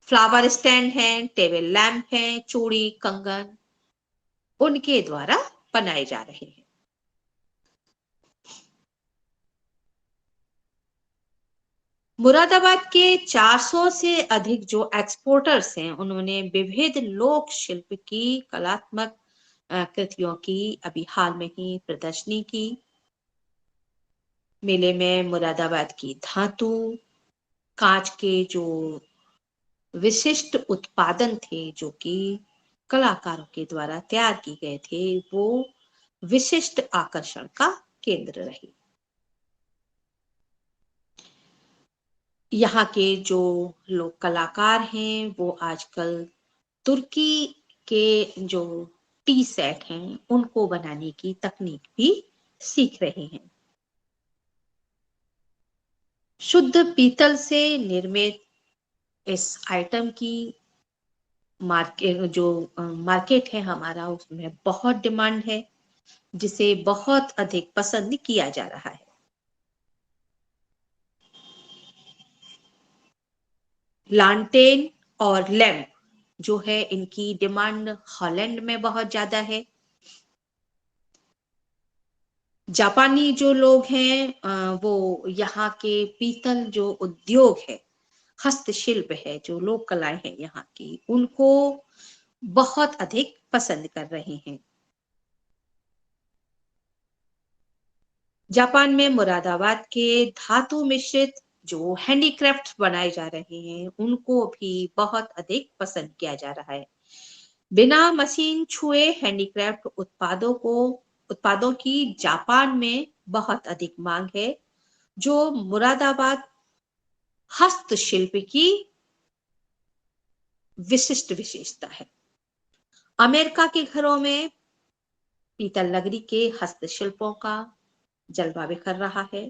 फ्लावर स्टैंड है, टेबल लैंप है, चूड़ी, कंगन उनके द्वारा बनाए जा रहे हैं। मुरादाबाद के 400 से अधिक जो एक्सपोर्टर्स हैं उन्होंने विविध लोक शिल्प की कलात्मक कृतियों की अभी हाल में ही प्रदर्शनी की। मेले में मुरादाबाद की धातु, कांच के जो विशिष्ट उत्पादन थे जो कि कलाकारों के द्वारा तैयार किए गए थे वो विशिष्ट आकर्षण का केंद्र रहे। यहाँ के जो लोक कलाकार हैं वो आजकल तुर्की के जो टी सेट हैं उनको बनाने की तकनीक भी सीख रहे हैं। शुद्ध पीतल से निर्मित इस आइटम की मार्केट है हमारा उसमें बहुत डिमांड है जिसे बहुत अधिक पसंद किया जा रहा है। लांटेन और लैम्प जो है इनकी डिमांड हॉलैंड में बहुत ज्यादा है। जापानी जो लोग हैं वो यहाँ के पीतल जो उद्योग है, हस्तशिल्प है, जो लोक कलाएं हैं यहाँ की, उनको बहुत अधिक पसंद कर रहे हैं। जापान में मुरादाबाद के धातु मिश्रित जो हैंडीक्राफ्ट बनाए जा रहे हैं उनको भी बहुत अधिक पसंद किया जा रहा है। बिना मशीन छुए हैंडीक्राफ्ट उत्पादों की जापान में बहुत अधिक मांग है, जो मुरादाबाद हस्तशिल्प की विशिष्ट विशेषता है। अमेरिका के घरों में पीतल नगरी के हस्तशिल्पों का जलवा बिखर रहा है।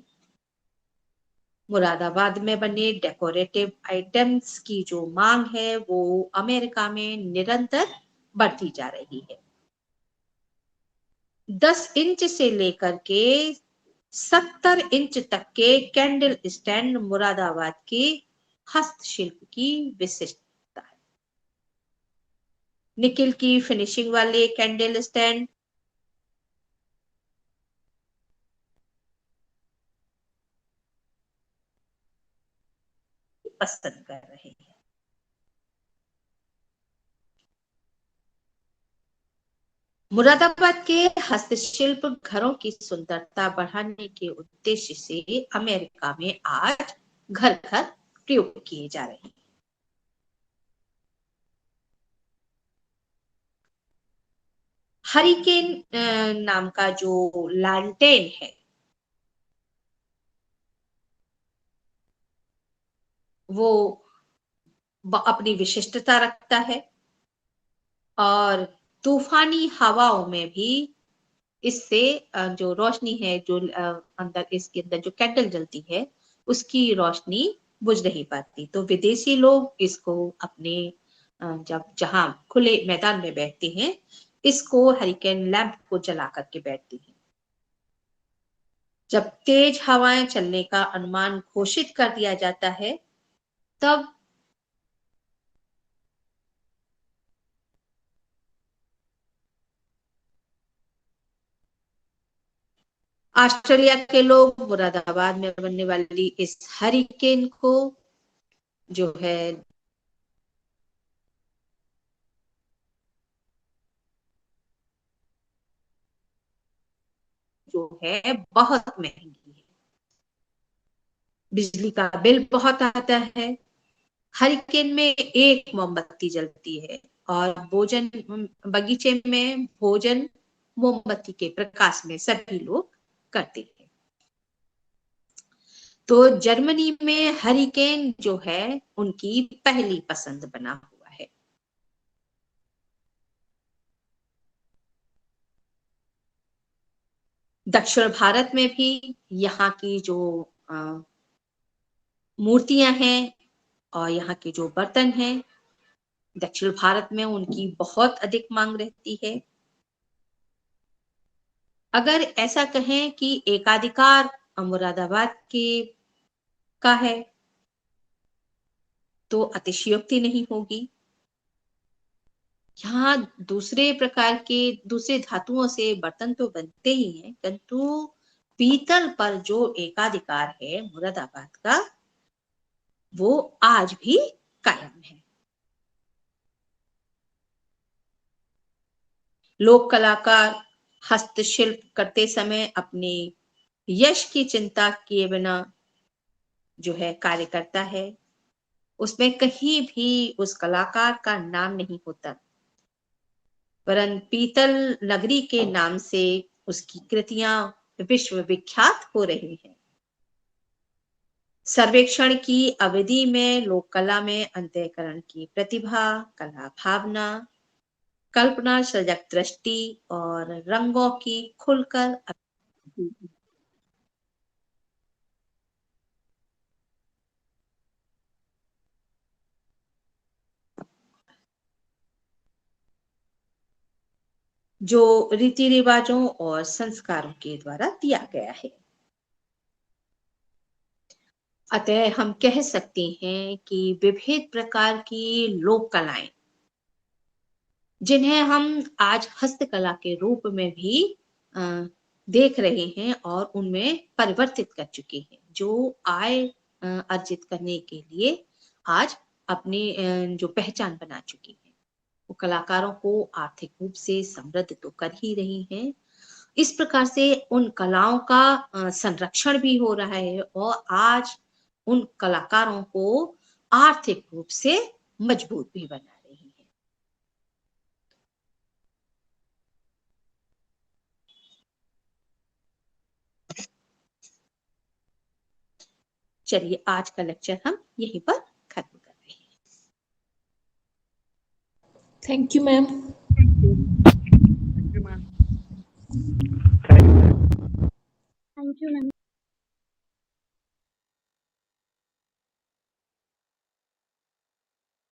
मुरादाबाद में बने डेकोरेटिव आइटम्स की जो मांग है वो अमेरिका में निरंतर बढ़ती जा रही है। 10 इंच से लेकर के 70 इंच तक के कैंडल स्टैंड मुरादाबाद के हस्तशिल्प की विशिष्टता है। निकिल की फिनिशिंग वाले कैंडल स्टैंड पसंद कर रहे हैं। मुरादाबाद के हस्तशिल्प घरों की सुंदरता बढ़ाने के उद्देश्य से अमेरिका में आज घर घर प्रयोग किए जा रहे हैं। हरिकेन नाम का जो लालटेन है वो अपनी विशिष्टता रखता है और तूफानी हवाओं में भी इससे जो रोशनी है, जो अंदर इसके अंदर जो कैंडल जलती है उसकी रोशनी बुझ नहीं पाती। तो विदेशी लोग इसको अपने जब जहां खुले मैदान में बैठते हैं इसको हरिकेन लैंप को जला करके बैठते हैं। जब तेज हवाएं चलने का अनुमान घोषित कर दिया जाता है तब ऑस्ट्रेलिया के लोग मुरादाबाद में बनने वाली इस हरिकेन को जो है बहुत महंगी है। बिजली का बिल बहुत आता है। हरिकेन में एक मोमबत्ती जलती है और भोजन बगीचे में भोजन मोमबत्ती के प्रकाश में सभी लोग करते हैं। तो जर्मनी में हरिकेन जो है उनकी पहली पसंद बना हुआ है। दक्षिण भारत में भी यहाँ की जो मूर्तियां हैं और यहाँ के जो बर्तन हैं, दक्षिण भारत में उनकी बहुत अधिक मांग रहती है। अगर ऐसा कहें कि एकाधिकार मुरादाबाद के का है तो अतिशयोक्ति नहीं होगी। यहाँ दूसरे प्रकार के दूसरे धातुओं से बर्तन तो बनते ही हैं, किंतु पीतल पर जो एकाधिकार है मुरादाबाद का वो आज भी कायम है। लोक कलाकार हस्तशिल्प करते समय अपने यश की चिंता किए बिना जो है कार्य करता है। उसमें कहीं भी उस कलाकार का नाम नहीं होता, परंतु पीतल नगरी के नाम से उसकी कृतियां विश्व विख्यात हो रही हैं। सर्वेक्षण की अवधि में लोक कला में अंतःकरण की प्रतिभा, कला भावना, कल्पना, सजग दृष्टि और रंगों की खुलकर जो रीति रिवाजों और संस्कारों के द्वारा दिया गया है। अतः हम कह सकते हैं कि विविध प्रकार की लोक कलाएं, जिन्हें हम आज हस्तकला के रूप में भी अ, देख रहे हैं और उनमें परिवर्तित कर चुके हैं, जो आय अर्जित करने के लिए आज अपनी जो पहचान बना चुकी है। वो कलाकारों को आर्थिक रूप से समृद्ध तो कर ही रही हैं, इस प्रकार से उन कलाओं का संरक्षण भी हो रहा है और आज उन कलाकारों को आर्थिक रूप से मजबूत भी बना रही है। चलिए आज का लेक्चर हम यहीं पर खत्म कर रहे हैं। Thank you ma'am.